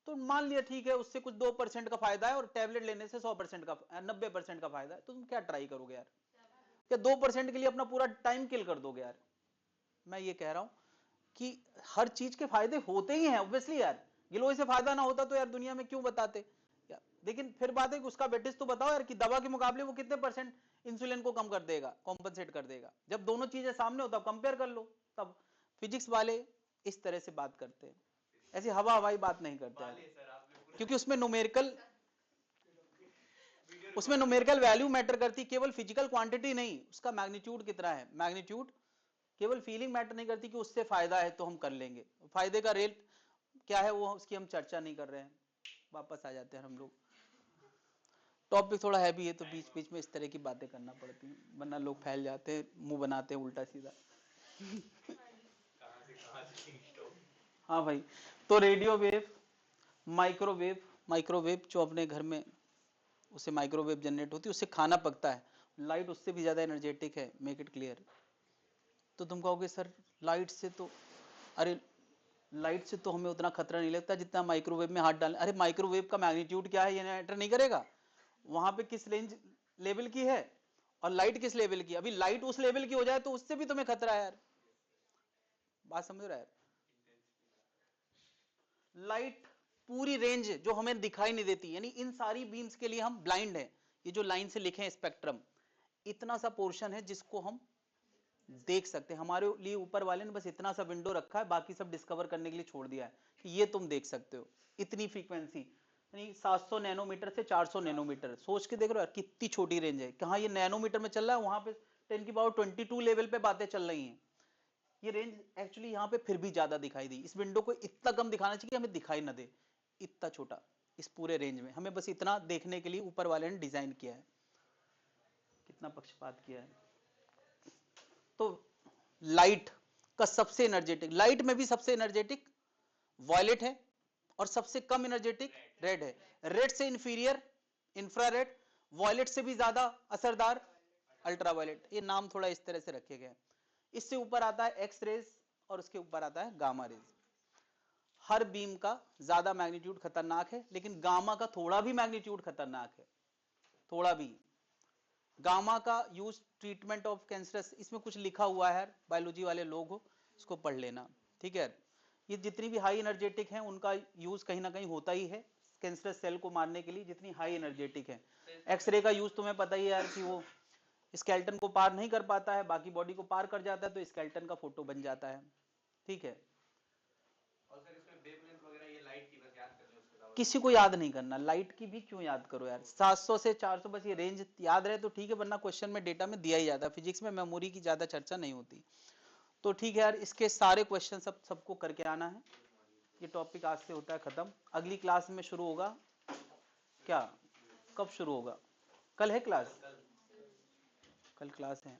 तो मान लिया ठीक है उससे कुछ 2% का फायदा है और टैबलेट लेने से 100% का 90% का फायदा है, तो तुम क्या ट्राई करोगे यार? क्या 2% के लिए अपना पूरा टाइम किल कर दोगे यार? मैं ये कह रहा हूं कि हर चीज के फायदे होते ही हैं ऑब्वियसली यार, गिलोय से फायदा ना होता तो यार दुनिया में क्यों बताते यार? लेकिन फिर बात है कि उसका वेटेज तो बताओ यार, कि दवा के मुकाबले वो कितने % इंसुलिन को कम कर देगा, कॉम्पनसेट कर देगा। जब दोनों चीजें सामने हो तब कंपेयर कर लो, तब फिजिक्स वाले इस तरह से बात करते हैं, ऐसी हवा हवाई बात नहीं करते हैं, क्योंकि उसमें न्यूमेरिकल वैल्यू मैटर करती, केवल फिजिकल क्वांटिटी नहीं, उसका मैग्नीट्यूड कितना है, मैग्नीट्यूड केवल फीलिंग मैटर नहीं करती कि उससे फायदा है तो हम कर लेंगे, फायदे का रेट क्या है वो उसकी हम चर्चा नहीं कर रहे हैं। वापस आ जाते हैं हम लोग, टॉपिक थोड़ा हैवी है तो बीच बीच में इस तरह की बातें करना पड़ती हैं, वरना लोग फैल जाते हैं, मुंह बनाते हैं उल्टा सीधा। कहाँ से हाँ भाई, तो रेडियो वेव, माइक्रोवेव जो अपने घर में उससे माइक्रोवेव जनरेट होती है, उससे खाना पकता है, लाइट उससे भी ज्यादा एनर्जेटिक है, मेक इट क्लियर। तो तुम कहोगे सर लाइट से तो, अरे लाइट से तो हमें उतना खतरा नहीं लगता जितना माइक्रोवेव में हाथ डालने। अरे माइक्रोवेव का मैग्नीट्यूड क्या है ये मैटर नहीं करेगा, वहां पे किस रेंज लेवल की है और लाइट किस लेवल की। अभी लाइट उस लेवल की हो जाए तो उससे भी तुम्हें खतरा है यार, बात समझ रहा है? लाइट पूरी रेंज जो हमें दिखाई नहीं देती, यानी इन सारी बीम्स के लिए हम ब्लाइंड हैं। ये जो लाइन से लिखे हैं स्पेक्ट्रम, इतना सा पोर्शन है जिसको हम देख सकते हैं। हमारे लिए ऊपर वाले ने बस इतना सा विंडो रखा है, बाकी सब डिस्कवर करने के लिए छोड़ दिया है कि ये तुम देख सकते हो। इतनी फ्रीक्वेंसी यानी 700 नैनोमीटर से 400 नैनोमीटर, सोच के देख रहे हो यार कितनी छोटी रेंज है। कहाँ ये नैनोमीटर में चल रहा है, वहां पे 10 की पावर 22 लेवल पे बातें चल रही हैं। ये रेंज एक्चुअली यहाँ पे फिर भी ज्यादा दिखाई दी। इस विंडो को इतना कम दिखाना चाहिए कि हमें दिखाई ना दे, इतना छोटा इस पूरे रेंज में। हमें बस इतना देखने के लिए ऊपर वाले ने डिजाइन किया है। कितना पक्षपात किया है। तो लाइट का सबसे एनर्जेटिक, लाइट में भी सबसे एनर्जेटिक वॉयलेट है और सबसे कम एनर्जेटिक रेड है। रेड से इंफीरियर इंफ्रारेड, वॉयलेट से भी ज्यादा असरदार अल्ट्रावायलेट। ये नाम थोड़ा इस तरह से रखे गए। इससे ऊपर आता है एक्स रेज और उसके ऊपर आता है गामा रेज। हर बीम का ज्यादा मैग्नीट्यूड खतरनाक है, लेकिन गामा का थोड़ा भी मैग्नीट्यूड खतरनाक है, थोड़ा भी। गामा का यूज ट्रीटमेंट ऑफ कैंसरस, इसमें कुछ लिखा हुआ है, बायोलॉजी वाले लोग हो इसको पढ़ लेना, ठीक है। ये जितनी भी हाई एनर्जेटिक हैं उनका यूज कहीं ना कहीं होता ही है कैंसरस सेल को मारने के लिए, जितनी हाई एनर्जेटिक है। एक्सरे का यूज तुम्हें पता ही है यार कि वो स्केलेटन को पार नहीं कर पाता है, बाकी बॉडी को पार कर जाता है, तो स्केलेटन का फोटो बन जाता है, ठीक है। और सर इसमें वेवलेंथ वगैरह ये लाइट की बस याद कर लें, उसके अलावा किसी को याद नहीं करना, लाइट की भी क्यों याद करो यार। 700 से 400 बस ये रेंज याद रहे तो ठीक है, वरना क्वेश्चन में डेटा में दिया ही जाता है। फिजिक्स में मेमोरी की ज्यादा चर्चा नहीं होती। तो ठीक है यार, इसके सारे क्वेश्चन सबको करके आना है। ये टॉपिक आज से होता है खत्म। अगली क्लास में शुरू होगा क्या, कब शुरू होगा? कल है क्लास? कल क्लास है।